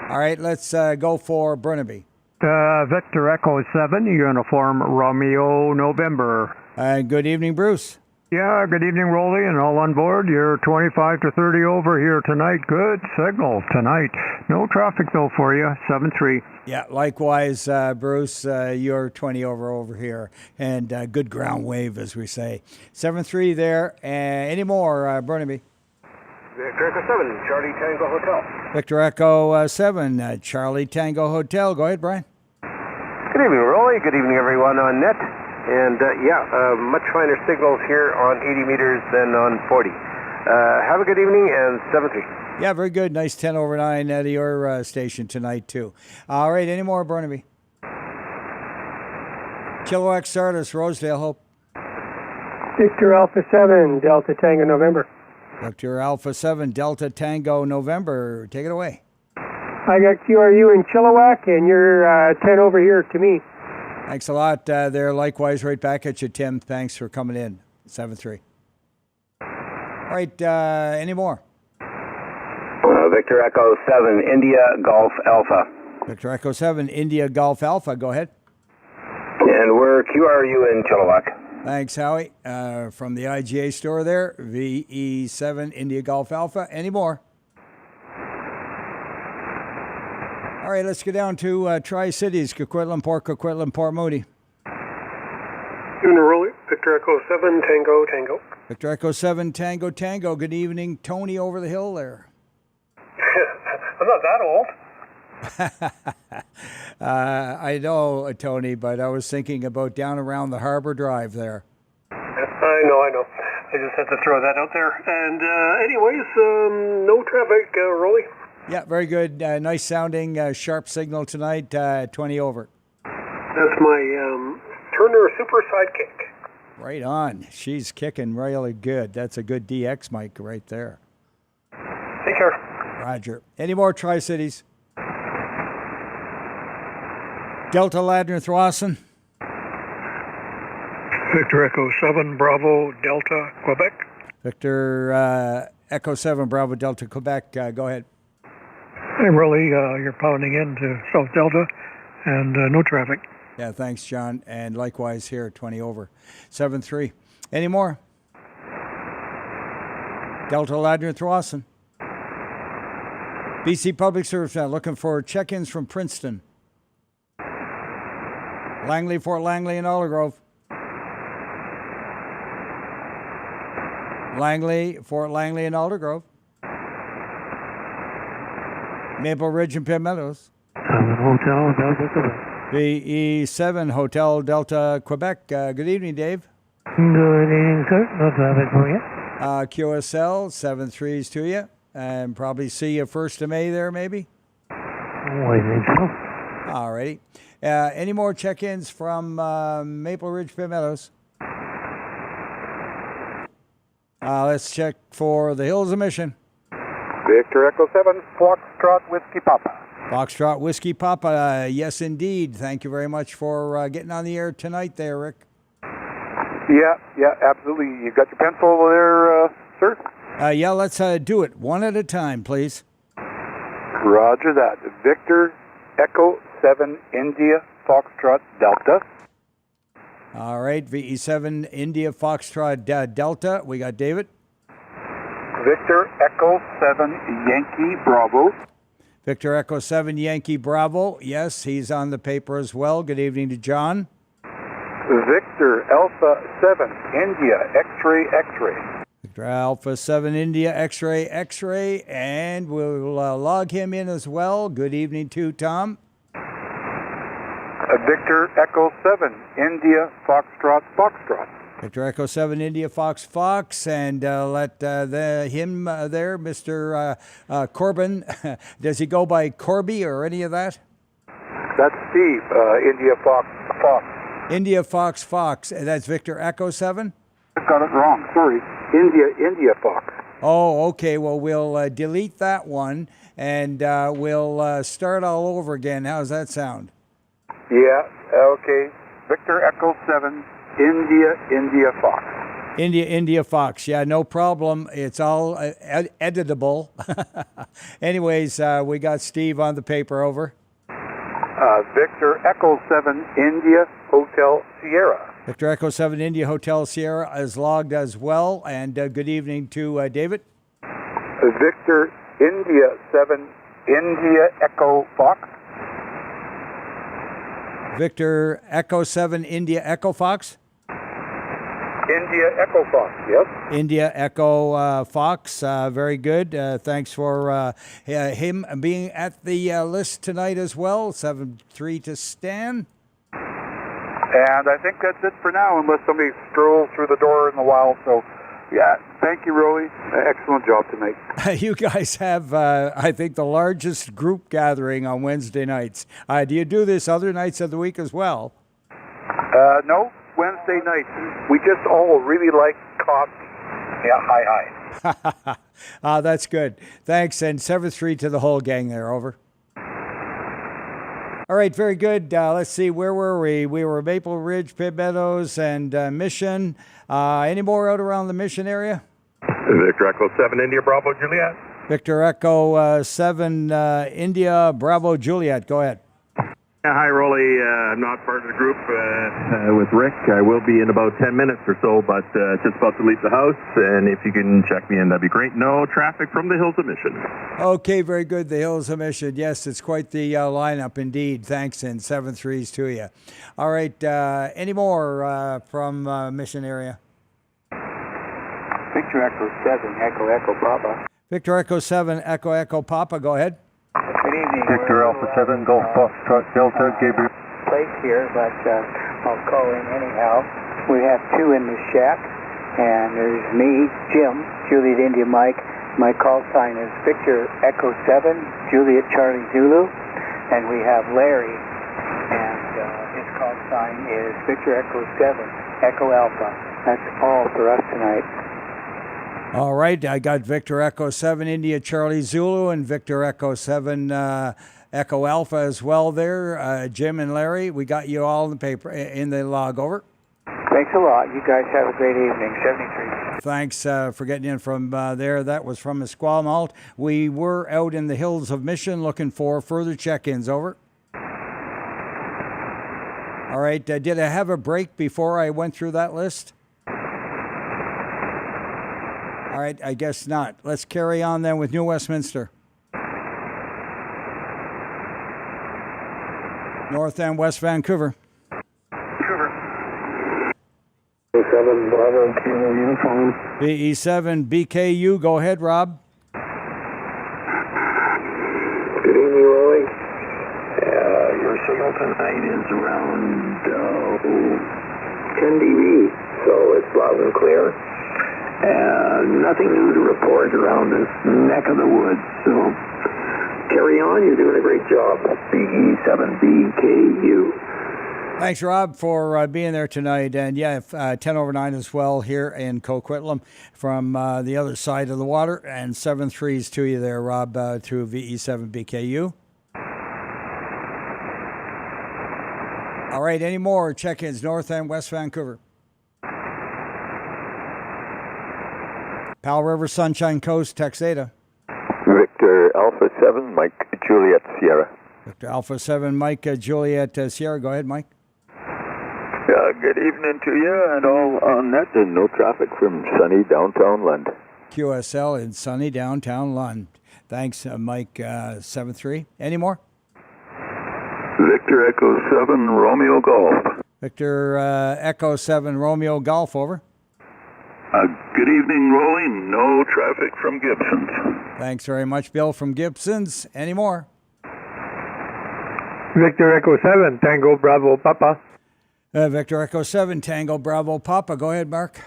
All right. Let's go for Burnaby. Victor Echo 7, Uniform Romeo November. Good evening, Bruce. Yeah, good evening, Roly, and all on board. You're 25 to 30 over here tonight. Good signal tonight. No traffic, though, for you. 7-3. Yeah, likewise, Bruce, you're 20 over here. And good ground wave, as we say. 7-3 there. Any more, Burnaby? Victor Echo 7, Charlie Tango Hotel. Victor Echo 7, Charlie Tango Hotel. Go ahead, Brian. Good evening, Roly. Good evening, everyone on net. And much finer signals here on 80 meters than on 40. Have a good evening, and 7-3. Yeah, very good. Nice 10 over 9 at your station tonight, too. All right, any more, Burnaby? Chilliwack Stardust, Rosedale, Hope. Victor Alpha 7, Delta Tango November. Victor Alpha 7, Delta Tango November. Take it away. I got QRU in Chilliwack, and you're 10 over here to me. Thanks a lot there. Likewise, right back at you, Tim. Thanks for coming in. 7-3. All right, any more? Victor Echo 7, India Golf Alpha. Victor Echo 7, India Golf Alpha. Go ahead. And we're QRU in Chilliwack. Thanks, Howie. From the IGA store there, VE7, India Golf Alpha. Any more? All right, let's get down to Tri-Cities, Coquitlam, Port Moody. Roly, Victor Echo 7, Tango. Victor Echo 7, Tango. Good evening, Tony over the hill there. I'm not that old. I know, Tony, but I was thinking about down around the Harbor Drive there. I know. I just had to throw that out there. And anyways, no traffic, Roly. Yeah, very good. Nice sounding, sharp signal tonight, 20 over. That's my Turner Super Sidekick. Right on. She's kicking really good. That's a good DX mic right there. Take care. Roger. Any more Tri-Cities? Delta Ladner Thwasson. Victor Echo 7, Bravo, Delta, Quebec. Victor Echo 7, Bravo, Delta, Quebec. Go ahead. Hey, Roly, you're pounding into South Delta, and no traffic. Yeah, thanks, John. And likewise here, 20 over. 7-3. Any more? Delta Ladner Thwasson. BC Public Service now looking for check-ins from Princeton. Langley, Fort Langley, and Aldergrove. Langley, Fort Langley, and Aldergrove. Maple Ridge and Pitt Meadows. Hotel Delta Quebec. VE7 Hotel Delta Quebec. Good evening, Dave. Good evening, sir. No traffic for you. QSL 7-3s to you, and probably see you 1st of May there, maybe. I think so. All righty. Any more check-ins from Maple Ridge, Pitt Meadows? Let's check for the Hills of Mission. Victor Echo 7, Foxtrot Whiskey Papa. Foxtrot Whiskey Papa, yes indeed. Thank you very much for getting on the air tonight there, Rick. Yeah, absolutely. You got your pencil there, sir? Yeah, let's do it one at a time, please. Roger that. Victor Echo 7, India Foxtrot Delta. All right, VE7 India Foxtrot Delta. We got David. Victor Echo 7, Yankee Bravo. Victor Echo 7 Yankee Bravo. Yes, he's on the paper as well. Good evening to John. Victor Alpha 7, India, X-ray, X-ray. Victor Alpha 7 India X-ray, X-ray. And we'll log him in as well. Good evening to Tom. Victor Echo 7, India, Foxtrot, Foxtrot. Victor Echo 7 India Fox Fox, and let him there, Mr. Corbin. Does he go by Corby or any of that? That's Steve, India Fox Fox. India Fox Fox. That's Victor Echo 7? I got it wrong, sorry. India Fox. Oh, okay. Well, we'll delete that one, and we'll start all over again. How's that sound? Yeah, okay. Victor Echo 7, India Fox. India Fox. Yeah, no problem. It's all editable. Anyways, we got Steve on the paper. Over. Victor Echo 7, India Hotel Sierra. Victor Echo 7 India Hotel Sierra is logged as well. And good evening to David. Victor India 7, India Echo Fox. Victor Echo 7 India Echo Fox. India Echo Fox, yes. India Echo Fox, very good. Thanks for him being at the list tonight as well. 7-3 to Stan. And I think that's it for now, unless somebody strolls through the door in the wild. So, yeah, thank you, Roly. Excellent job tonight. You guys have, I think, the largest group gathering on Wednesday nights. Do you do this other nights of the week as well? No. Wednesday night. We just all really like coffee. Yeah, hi. That's good. Thanks, and 7-3 to the whole gang there. Over. All right, very good. Let's see, where were we? We were Maple Ridge, Pitt Meadows, and Mission. Any more out around the Mission area? Victor Echo 7 India Bravo Juliet. Victor Echo 7 India Bravo Juliet. Go ahead. Hi, Roly. I'm not part of the group with Rick. I will be in about 10 minutes or so, but just about to leave the house. And if you can check me in, that'd be great. No traffic from the Hills of Mission. Okay, very good. The Hills of Mission. Yes, it's quite the lineup indeed. Thanks, and 7-3s to you. All right, any more from Mission area? Victor Echo 7, Echo Papa. Victor Echo 7, Echo Papa. Go ahead. Good evening. Victor Alpha 7, Golf Foxtrot Delta, Gabriel. Place here, but I'll call in anyhow. We have two in the shack, and there's me, Jim, Juliet India Mike. My call sign is Victor Echo 7, Juliet Charlie Zulu, and we have Larry, and his call sign is Victor Echo 7, Echo Alpha. That's all for us tonight. All right, I got Victor Echo 7 India Charlie Zulu and Victor Echo 7 Echo Alpha as well there. Jim and Larry, we got you all in the paper, in the log. Over. Thanks a lot. You guys have a great evening. 73. Thanks for getting in from there. That was from Esquimalt. We were out in the Hills of Mission looking for further check-ins. Over. All right, did I have a break before I went through that list? All right, I guess not. Let's carry on then with New Westminster. North and West Vancouver. Vancouver. 7 Bravo Kilo Uniform. BE7 BKU. Go ahead, Rob. Good evening, Roly. Your signal tonight is around 10 dB, so it's loud and clear. And nothing new to report around this neck of the woods, so carry on. You're doing a great job. BE7BKU. Thanks, Rob, for being there tonight. And yeah, 10 over 9 as well here in Coquitlam from the other side of the water. And 7-3s to you there, Rob, through VE7BKU. All right, any more check-ins, North and West Vancouver? Powell River, Sunshine Coast, Texada. Victor Alpha 7, Mike Juliet Sierra. Victor Alpha 7, Mike Juliet Sierra. Go ahead, Mike. Good evening to you and all on net, and no traffic from sunny downtown Lund. QSL in sunny downtown Lund. Thanks, Mike 73. Any more? Victor Echo 7, Romeo Golf. Victor Echo 7, Romeo Golf, over. Good evening, Roly. No traffic from Gibson's. Thanks very much, Bill from Gibson's. Any more? Victor Echo 7, Tango Bravo Papa. Victor Echo 7, Tango Bravo Papa. Go ahead, Mark.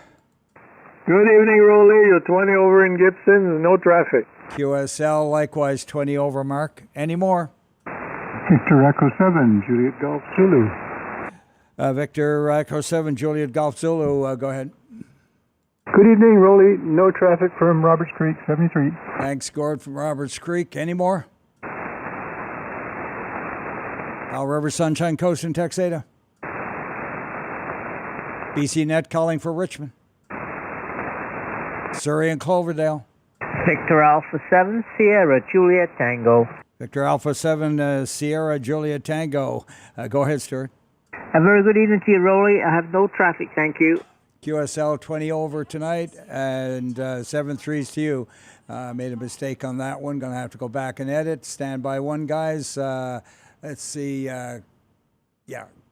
Good evening, Roly. You're 20 over in Gibson, no traffic. QSL, likewise 20 over, Mark. Any more? Victor Echo 7, Juliet Golf Zulu. Victor Echo 7, Juliet Golf Zulu. Go ahead. Good evening, Roly. No traffic from Roberts Creek, 73. Thanks, Gord from Roberts Creek. Any more? Powell River, Sunshine Coast and Texada. BC Net calling for Richmond. Surrey and Cloverdale. Victor Alpha 7, Sierra Juliet Tango. Victor Alpha 7, Sierra Juliet Tango. Go ahead, Stuart. A very good evening to you, Roly. I have no traffic, thank you. QSL 20 over tonight, and 7-3s to you. Made a mistake on that one. Going to have to go back and edit. Stand by one, guys. Let's see.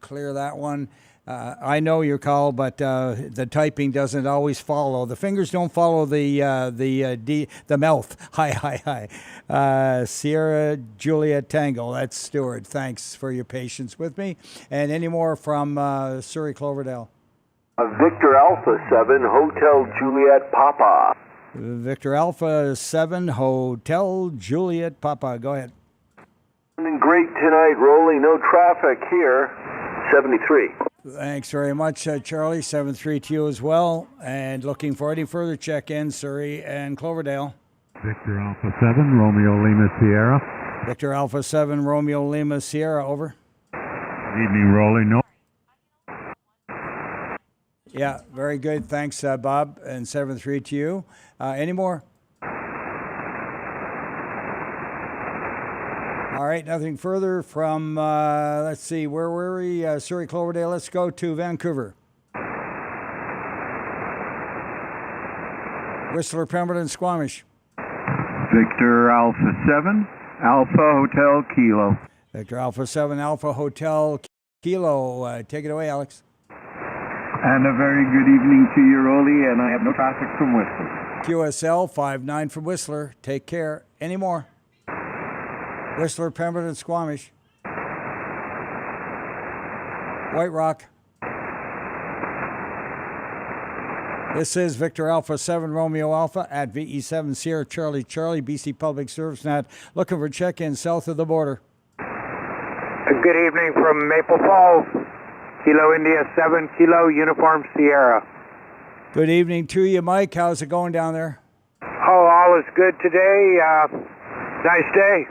Clear that one. I know your call, but the typing doesn't always follow. The fingers don't follow the mouth. Hi. Sierra Juliet Tango. That's Stuart. Thanks for your patience with me. And any more from Surrey Cloverdale? Victor Alpha 7, Hotel Juliet Papa. Victor Alpha 7, Hotel Juliet Papa. Go ahead. Great tonight, Roly. No traffic here. 73. Thanks very much, Charlie. 7-3 to you as well. And looking for any further check-ins, Surrey and Cloverdale. Victor Alpha 7, Romeo Lima Sierra. Victor Alpha 7, Romeo Lima Sierra, over. Good evening, Roly. No. Yeah, very good. Thanks, Bob. And 7-3 to you. Any more? All right, nothing further from, let's see, where were we? Surrey, Cloverdale. Let's go to Vancouver. Whistler, Pemberton, Squamish. Victor Alpha 7, Alpha Hotel Kilo. Victor Alpha 7, Alpha Hotel Kilo. Take it away, Alex. And a very good evening to you, Roly, and I have no traffic from Whistler. QSL 5-9 from Whistler. Take care. Any more? Whistler, Pemberton, Squamish. White Rock. This is Victor Alpha 7 Romeo Alpha at VE7 Sierra Charlie Charlie, BC Public Service Net. Looking for check-in south of the border. Good evening from Maple Falls. Kilo India 7, Kilo Uniform Sierra. Good evening to you, Mike. How's it going down there? Oh, all is good today. Nice day.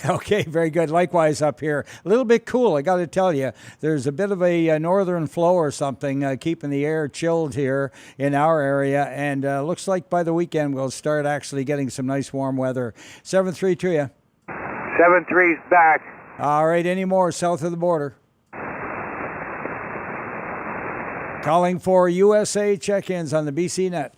Okay, very good. Likewise up here. A little bit cool, I got to tell you. There's a bit of a northern flow or something keeping the air chilled here in our area. And looks like by the weekend we'll start actually getting some nice warm weather. 7-3 to you. 7-3's back. All right, any more south of the border? Calling for USA check-ins on the BC Net.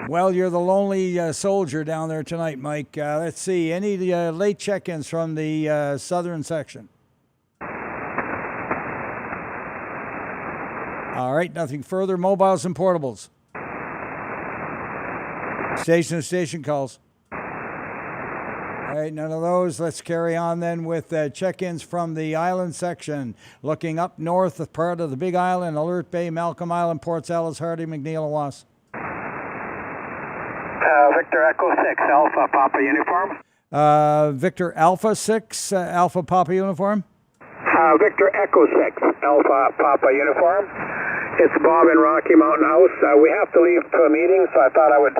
Well, you're the lonely soldier down there tonight, Mike. Let's see, any late check-ins from the southern section? All right, nothing further. Mobiles and portables. Station-to-station calls. All right, none of those. Let's carry on then with check-ins from the island section. Looking up north, the part of the Big Island, Alert Bay, Malcolm Island, Port Salas, Hardy, McNeil, and Was. Victor Echo 6, Alpha Papa Uniform. Victor Alpha 6, Alpha Papa Uniform. Victor Echo 6, Alpha Papa Uniform. It's Bob in Rocky Mountain House. We have to leave to a meeting, so I thought I would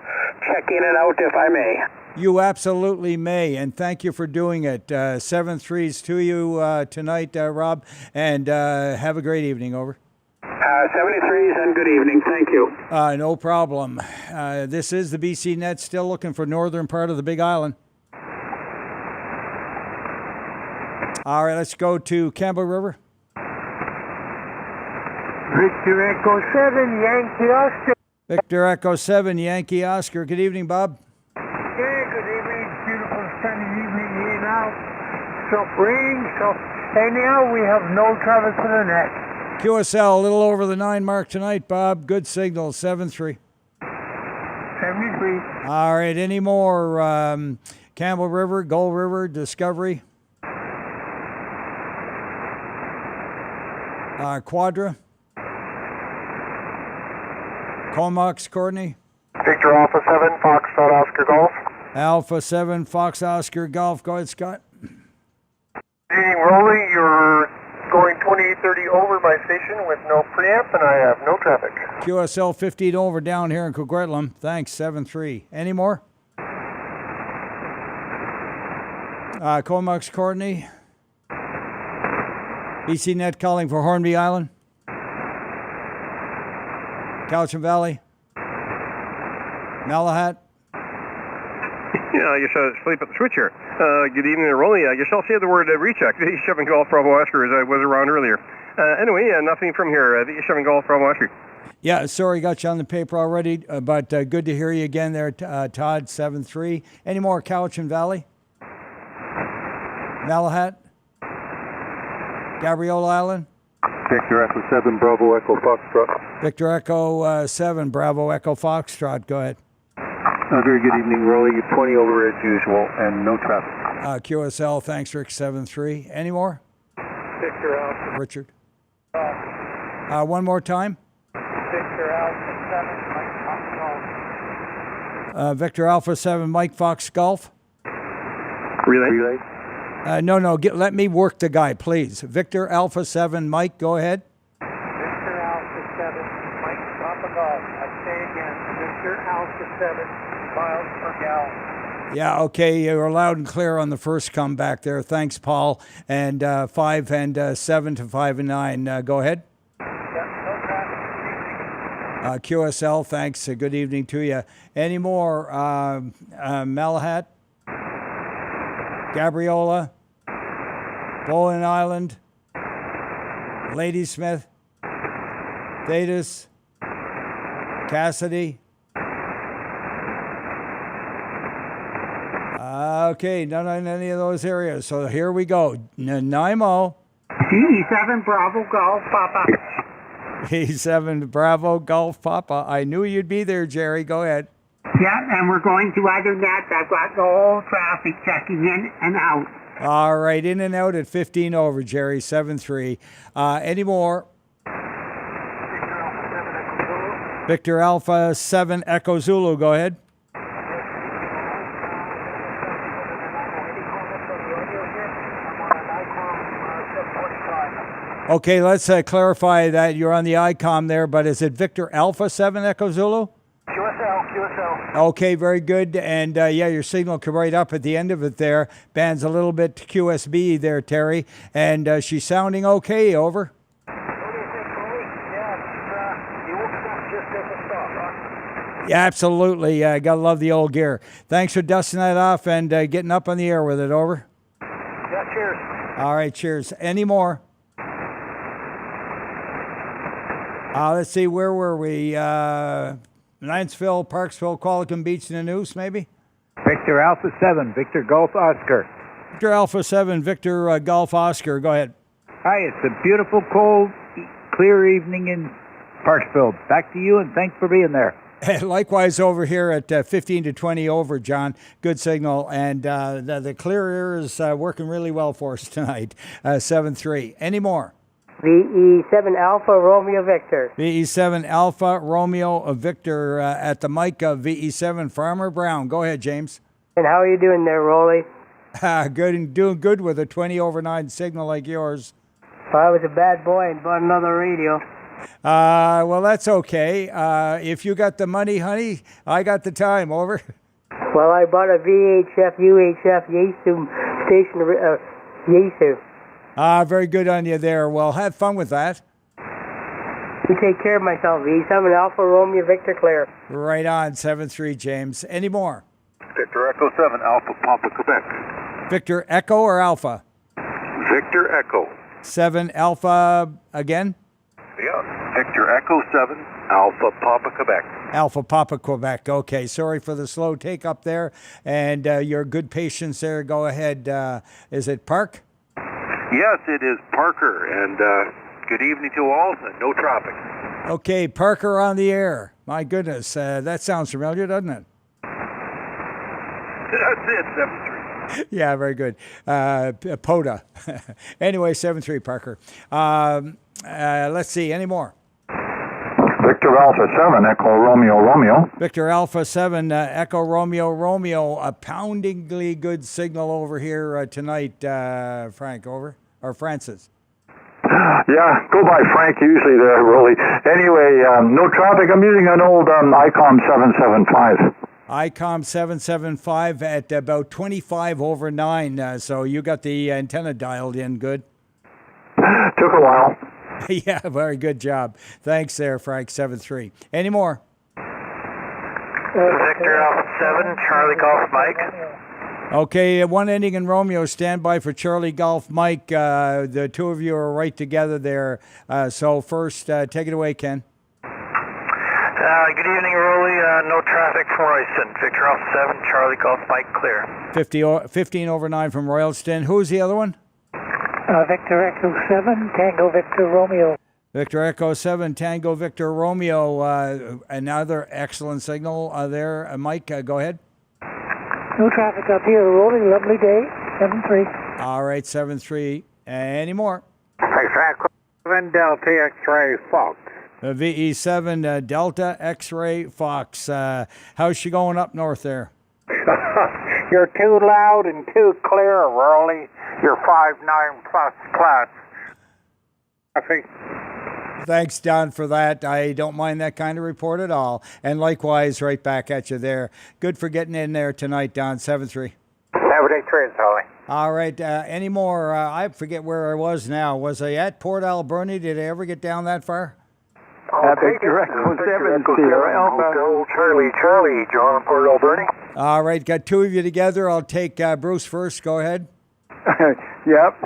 check in and out if I may. You absolutely may, and thank you for doing it. 7-3s to you tonight, Rob, and have a great evening. Over. 73s and good evening. Thank you. No problem. This is the BC Net, still looking for northern part of the Big Island. All right, let's go to Campbell River. Victor Echo 7, Yankee Oscar. Victor Echo 7, Yankee Oscar. Good evening, Bob. Okay, good evening. Beautiful sunny evening here now. Stop raining, so anyhow, we have no traffic for the net. QSL, a little over the 9 mark tonight, Bob. Good signal, 7-3. 73. All right, any more? Campbell River, Gull River, Discovery. Quadra. Comox, Courtney. Victor Alpha 7, Foxtrot Oscar Golf. Alpha 7, Fox Oscar Golf. Go ahead, Scott. Evening, Roly. You're going 2830 over my station with no preamp, and I have no traffic. QSL 15 over down here in Coquitlam. Thanks, 7-3. Any more? Comox, Courtney. BC Net calling for Hornby Island. Cowichan Valley. Malahat. Yeah, I guess sleep at the switch here. Good evening, Roly. I guess I'll say the word recheck. The 7 Golf Bravo Oscar as I was around earlier. Anyway, nothing from here. The 7 Golf Bravo Oscar. Yeah, sorry, got you on the paper already, but good to hear you again there, Todd, 7-3. Any more Cowichan Valley? Malahat? Gabrielle Island? Victor Echo 7, Bravo Echo Foxtrot. Victor Echo 7, Bravo Echo Foxtrot. Go ahead. Very good evening, Roly. 20 over as usual, and no traffic. QSL, thanks, Rick, 7-3. Any more? Victor Alpha. Richard. One more time. Victor Alpha 7, Mike Fox Golf. Victor Alpha 7, Mike Fox Golf. Relay. No, let me work the guy, please. Victor Alpha 7, Mike, go ahead. Victor Alpha 7, Mike Papa Golf. I say again, Victor Alpha 7, miles per gallon. Yeah, okay, you're loud and clear on the first comeback there. Thanks, Paul. And 5 and 7 to 5 and 9. Go ahead. QSL, thanks. Good evening to you. Any more? Malahat? Gabriola? Bowen Island? Ladysmith? Thetis? Cassidy? Okay, none in any of those areas. So here we go. Nanaimo. E7 Bravo Golf Papa. E7 Bravo Golf Papa. I knew you'd be there, Jerry. Go ahead. Yeah, and we're going to other nets. I've got no traffic checking in and out. All right, in and out at 15 over, Jerry. 7-3. Any more? Victor Alpha 7 Echo Zulu. Go ahead. Okay, let's clarify that you're on the ICOM there, but is it Victor Alpha 7 Echo Zulu? QSL. Okay, very good. And yeah, your signal came right up at the end of it there. Band's a little bit QSB there, Terry. And she's sounding okay, over. Yeah, absolutely. Gotta love the old gear. Thanks for dusting that off and getting up on the air with it, over. Yeah, cheers. All right, cheers. Any more? Let's see, where were we? Ninthsville, Parksville, Qualicum Beach, and the Noose, maybe? Victor Alpha 7, Victor Golf Oscar. Victor Alpha 7, Victor Golf Oscar. Go ahead. Hi, it's a beautiful, cold, clear evening in Parksville. Back to you, and thanks for being there. Likewise over here at 15 to 20 over, John. Good signal. And the clear air is working really well for us tonight. 7-3. Any more? VE7 Alpha Romeo Victor. VE7 Alpha Romeo Victor at the mic of VE7 Farmer Brown. Go ahead, James. And how are you doing there, Roly? Good, and doing good with a 20 over 9 signal like yours. Well, I was a bad boy and bought another radio. Well, that's okay. If you got the money, honey, I got the time, over. Well, I bought a VHF UHF Yaesu station, Yaesu. Very good on you there. Well, have fun with that. You take care of myself, V7 Alpha Romeo Victor Claire. Right on, 7-3, James. Any more? Victor Echo 7, Alpha Papa, Quebec. Victor Echo or Alpha? Victor Echo. 7 Alpha again? Yeah, Victor Echo 7, Alpha Papa, Quebec. Alpha Papa Quebec. Okay, sorry for the slow take up there, and your good patience there. Go ahead. Is it Park? Yes, it is Parker, and good evening to all. No traffic. Okay, Parker on the air. My goodness, that sounds familiar, doesn't it? That's it, 7-3. Yeah, very good. POTA. Anyway, 7-3, Parker. Let's see, any more? Victor Alpha 7, Echo Romeo Romeo. Victor Alpha 7, Echo Romeo Romeo. A poundingly good signal over here tonight, Frank, over? Or Francis? Yeah, go by Frank usually there, Roly. Anyway, no traffic. I'm using an old ICOM 775. ICOM 775 at about 25 over 9. So you got the antenna dialed in good? Took a while. Yeah, very good job. Thanks there, Frank, 7-3. Any more? Victor Alpha 7, Charlie Golf Mike. Okay, one ending in Romeo. Stand by for Charlie Golf Mike. The two of you are right together there. So first, take it away, Ken. Good evening, Roly. No traffic from Royston. Victor Alpha 7, Charlie Golf Mike, clear. 15 over 9 from Royalston. Who's the other one? Victor Echo 7, Tango Victor Romeo. Victor Echo 7, Tango Victor Romeo. Another excellent signal there. Mike, go ahead. No traffic up here. Rolling, lovely day. 7-3. All right, 7-3. Any more? Echo 7, Delta X-Ray Fox. VE7 Delta X-Ray Fox. How's she going up north there? You're too loud and too clear, Roly. You're 5.9 plus class. Traffic. Thanks, Don, for that. I don't mind that kind of report at all. And likewise, right back at you there. Good for getting in there tonight, Don. 7-3. Have a day, Roly. All right. Any more? I forget where I was now. Was I at Port Alberni? Did I ever get down that far? Victor Echo 7, Sierra Alpha. Charlie, John, Port Alberni. All right. Got two of you together. I'll take Bruce first. Go ahead. Yep,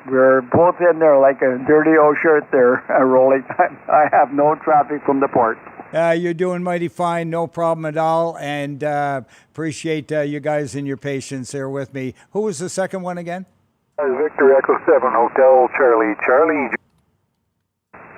we're both in there like a dirty old shirt there, Roly. I have no traffic from the port. You're doing mighty fine, no problem at all, and appreciate you guys and your patience there with me. Who was the second one again? Victor Echo 7, Hotel Charlie Charlie.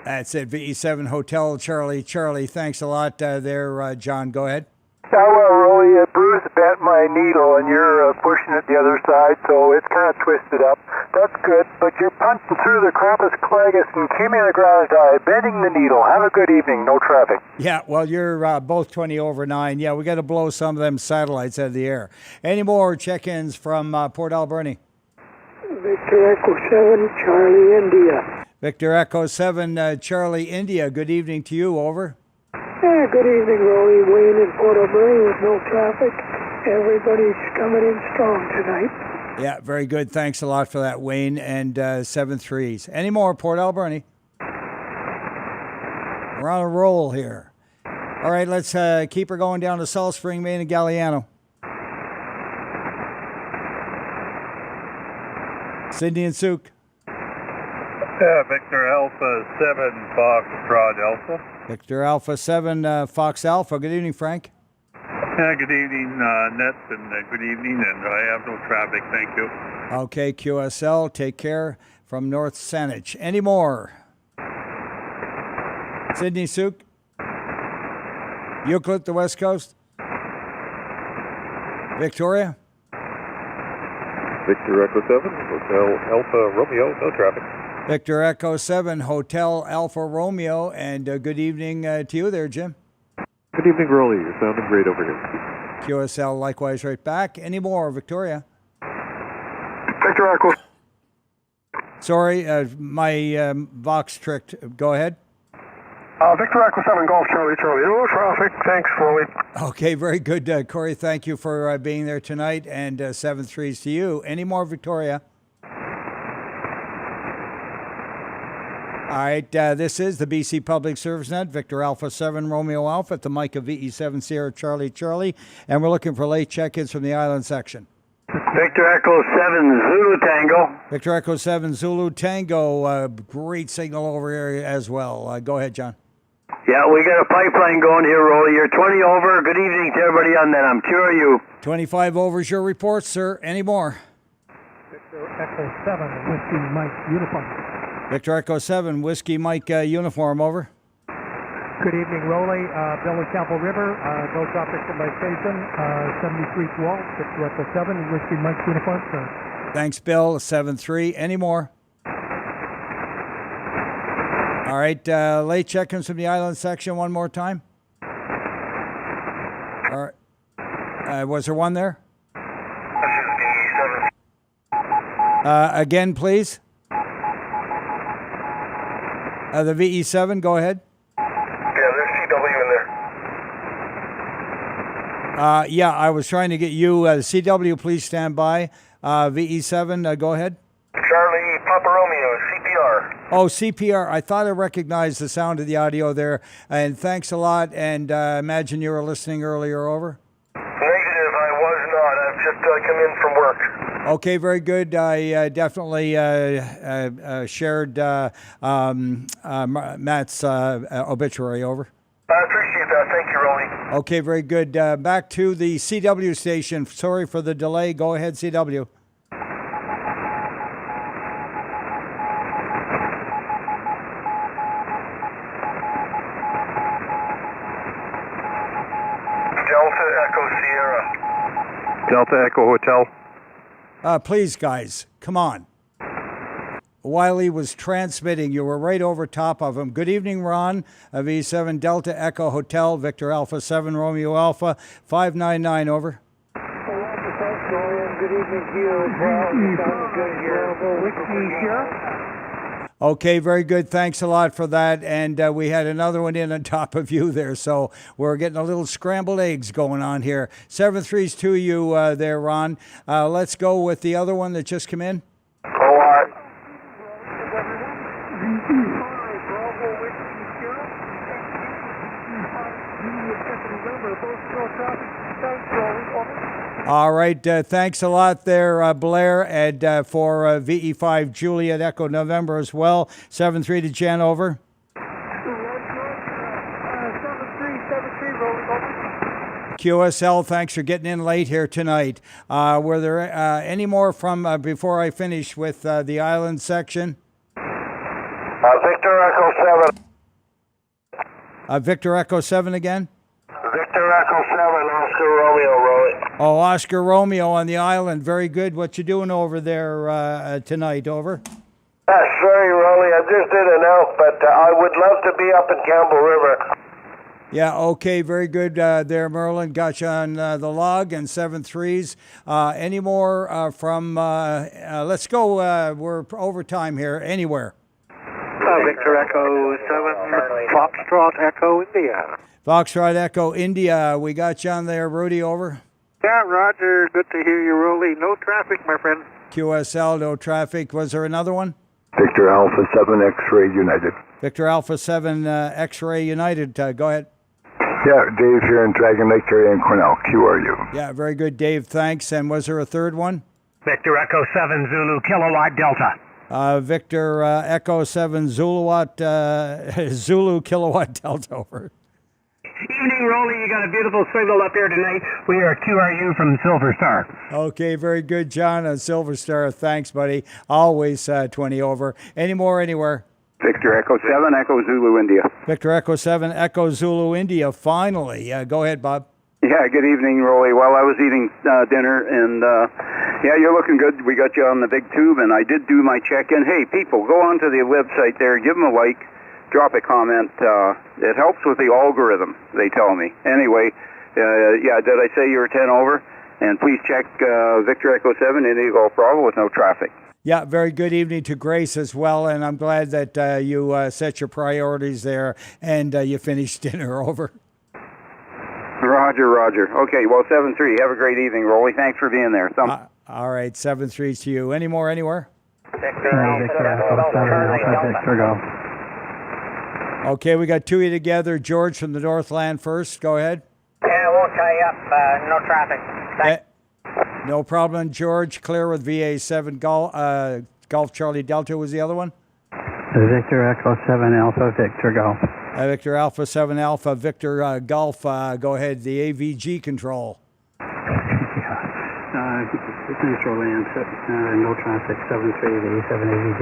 That's it, VE7 Hotel Charlie Charlie. Thanks a lot there, John. Go ahead. Roly, Bruce bent my needle and you're pushing it the other side, so it's kind of twisted up. That's good, but you're punching through the Krampus Clagus and came in the garage eye, bending the needle. Have a good evening, no traffic. Yeah, well, you're both 20 over 9. Yeah, we got to blow some of them satellites out of the air. Any more check-ins from Port Alberni? Victor Echo 7, Charlie India. Victor Echo 7, Charlie India. Good evening to you, over. Yeah, good evening, Roly. Wayne in Port Alberni with no traffic. Everybody's coming in strong tonight. Yeah, very good. Thanks a lot for that, Wayne, and 7-3s. Any more, Port Alberni? We're on a roll here. All right, let's keep her going down to Salt Spring, Maine, and Galliano. Sydney and Souk. Victor Alpha 7, Foxtrot Alpha. Victor Alpha 7, Fox Alpha. Good evening, Frank. Good evening, Nets, and good evening, and I have no traffic, thank you. Okay, QSL, take care from North Saanich. Any more? Sydney Souk? Euclid, the West Coast? Victoria? Victor Echo 7, Hotel Alpha Romeo, no traffic. Victor Echo 7, Hotel Alpha Romeo, and good evening to you there, Jim. Good evening, Roly. You're sounding great over here. QSL, likewise, right back. Any more, Victoria? Victor Echo. Sorry, my Vox tricked. Go ahead. Victor Echo 7, Golf Charlie Charlie. No traffic. Thanks, Roly. Okay, very good, Corey. Thank you for being there tonight, and 7-3s to you. Any more, Victoria? All right, this is the BC Public Service Net, Victor Alpha 7, Romeo Alpha at the mic of VE7 Sierra Charlie Charlie, and we're looking for late check-ins from the island section. Victor Echo 7, Zulu Tango. Victor Echo 7, Zulu Tango, great signal over here as well. Go ahead, John. Yeah, we got a pipeline going here, Roly. You're 20 over. Good evening to everybody on that. I'm QRU. 25 overs your report, sir. Any more? Victor Echo 7, Whiskey Mike uniform. Victor Echo 7, Whiskey Mike uniform, over. Good evening, Roly. Bill of Campbell River. No traffic from my station. 7312, Victor Echo 7, Whiskey Mike uniform, sir. Thanks, Bill. 7-3. Any more? All right, late check-ins from the island section one more time. All right. Was there one there? Again, please. The VE7, go ahead. Yeah, there's CW in there. Yeah, I was trying to get you. CW, please stand by. VE7, go ahead. Charlie Papa Romeo, CPR. Oh, CPR. I thought I recognized the sound of the audio there. And thanks a lot. And imagine you were listening earlier, over. Negative, I was not. I've just come in from work. Okay, very good. I definitely shared Matt's obituary, over. I appreciate that. Thank you, Roly. Okay, very good. Back to the CW station. Sorry for the delay. Go ahead, CW. Delta Echo Sierra. Delta Echo Hotel. Please, guys, come on. While he was transmitting, you were right over top of him. Good evening, Ron. V7 Delta Echo Hotel, Victor Alpha 7 Romeo Alpha 599, over. Good evening to you as well. Sounds good here. Whiskey here. Okay, very good. Thanks a lot for that. And we had another one in on top of you there, so we're getting a little scrambled eggs going on here. 7-3's to you there, Ron. Let's go with the other one that just came in. All right, thanks a lot there, Blair, and for VE5 Juliet Echo November as well. 7-3 to Jen, over. 7-3, QSL, thanks for getting in late here tonight. Were there any more from before I finish with the island section? Victor Echo 7. Victor Echo 7 again? Victor Echo 7, Oscar Romeo, Roly. Oh, Oscar Romeo on the island. Very good. What you doing over there tonight, over? Sorry, Roly, I just did an out, but I would love to be up in Campbell River. Yeah, okay, very good there, Merlin. Got you on the log, and 7-3s. Any more from, let's go, we're over time here, anywhere. Victor Echo 7, Foxtrot Echo India. Foxtrot Echo India, we got you on there. Rudy, over. Yeah, Roger, good to hear you, Roly. No traffic, my friend. QSL, no traffic. Was there another one? Victor Alpha 7 X-Ray United. Victor Alpha 7 X-Ray United, go ahead. Yeah, Dave here in Dragon Lake area in Cornell. QRU. Yeah, very good, Dave. Thanks. And was there a third one? Victor Echo 7 Zulu Kilowatt Delta. Victor Echo 7 Zulu Kilowatt Delta, over. Evening, Roly. You got a beautiful signal up here tonight. We are QRU from Silver Star. Okay, very good, John on Silver Star. Thanks, buddy. Always 20 over. Any more anywhere? Victor Echo 7, Echo Zulu India. Victor Echo 7, Echo Zulu India, finally. Go ahead, Bob. Yeah, good evening, Roly. Well, I was eating dinner, and yeah, you're looking good. We got you on the big tube, and I did do my check-in. Hey, people, go onto the website there, give them a like, drop a comment. It helps with the algorithm, they tell me. Anyway, yeah, did I say you were 10 over? And please check Victor Echo 7, India Golf Bravo with no traffic. Yeah, very good evening to Grace as well, and I'm glad that you set your priorities there and you finished dinner, over. Roger, Roger. Okay, well, 7-3. Have a great evening, Roly. Thanks for being there. All right, 7-3 to you. Any more anywhere? Okay, we got two of you together. George from the Northland first. Go ahead. Yeah, we'll tie you up. No traffic. No problem, George. Clear with VA7 Golf Charlie Delta was the other one. Victor Echo 7 Alpha Victor Golf. Victor Alpha 7 Alpha, Victor Golf, go ahead, the AVG control. Thanks, Roly, no traffic, 73, the E7 AVG,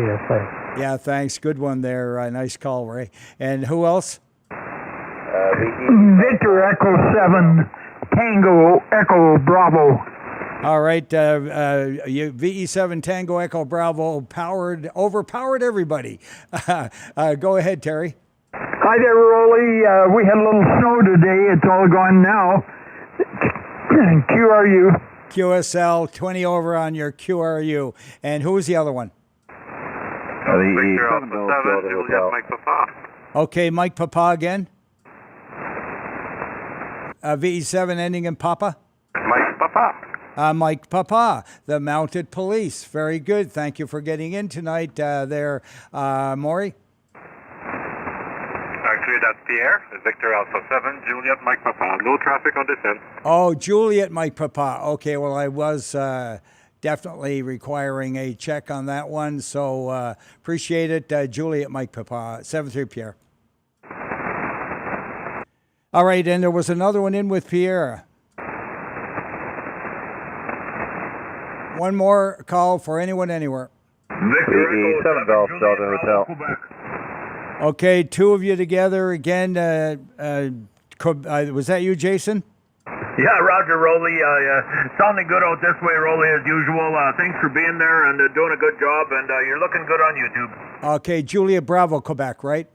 Yeah, thanks. Good one there. Nice call, Ray. And who else? Victor Echo 7, Tango Echo Bravo. All right, VE7 Tango Echo Bravo overpowered everybody. Go ahead, Terry. Hi there, Roly. We had a little snow today. It's all gone now. QRU. QSL, 20 over on your QRU. And who was the other one? Victor Alpha 7, Juliet Mike Papa. Okay, Mike Papa again. VE7 ending in Papa? Mike Papa. Mike Papa, the Mounted Police. Very good. Thank you for getting in tonight there, Maury. Actually, that's Pierre, Victor Alpha 7, Juliet Mike Papa. No traffic on this end. Oh, Juliet Mike Papa. Okay, well, I was definitely requiring a check on that one, so appreciate it. Juliet Mike Papa, 7-3 Pierre. All right, and there was another one in with Pierre. One more call for anyone, anywhere. Victor 7 Golf Delta Hotel. Okay, two of you together again. Was that you, Jason? Yeah, Roger, Roly. Sounding good out this way, Roly, as usual. Thanks for being there and doing a good job, and you're looking good on YouTube. Okay, Julia Bravo, Quebec, right?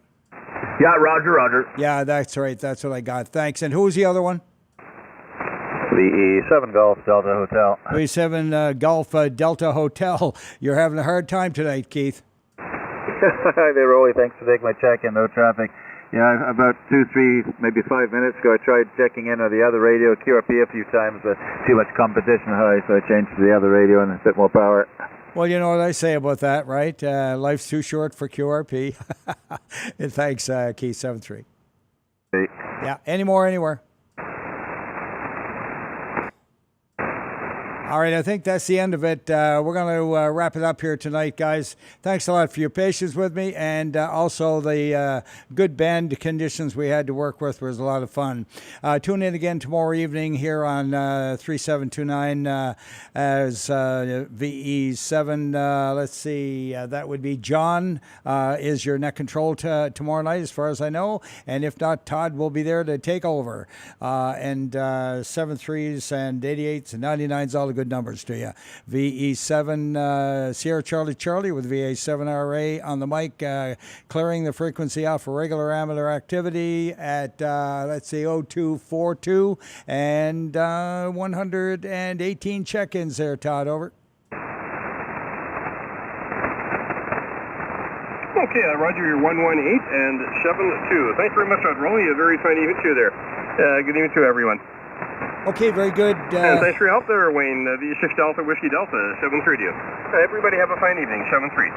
Yeah, Roger. Yeah, that's right. That's what I got. Thanks. And who was the other one? The E7 Golf Delta Hotel. E7 Golf Delta Hotel. You're having a hard time tonight, Keith. Hi there, Roly. Thanks for taking my check-in. No traffic. Yeah, about 2, 3, maybe 5 minutes ago, I tried checking in on the other radio, QRP, a few times, but too much competition high, so I changed to the other radio and a bit more power. Well, you know what I say about that, right? Life's too short for QRP. And thanks, Keith 7-3. Hey. Yeah, anymore, anywhere. All right, I think that's the end of it. We're going to wrap it up here tonight, guys. Thanks a lot for your patience with me, and also the good band conditions we had to work with was a lot of fun. Tune in again tomorrow evening here on 3729 as VE7. Let's see, that would be John is your net control tomorrow night, as far as I know, and if not, Todd will be there to take over. And 7.3s and 88s and 99s, all the good numbers to you. VE7 Sierra Charlie with VA7RA on the mic, clearing the frequency off for regular amateur activity at, let's see, 0242 and 118 check-ins there, Todd, over. Okay, Roger, you're 118 and 7-2. Thanks very much, Roly. A very fine evening to you there. Good evening to everyone. Okay, very good. And thanks for your help there, Wayne. V6 Delta Whiskey Delta, 7-3 to you. Everybody have a fine evening, 7-3.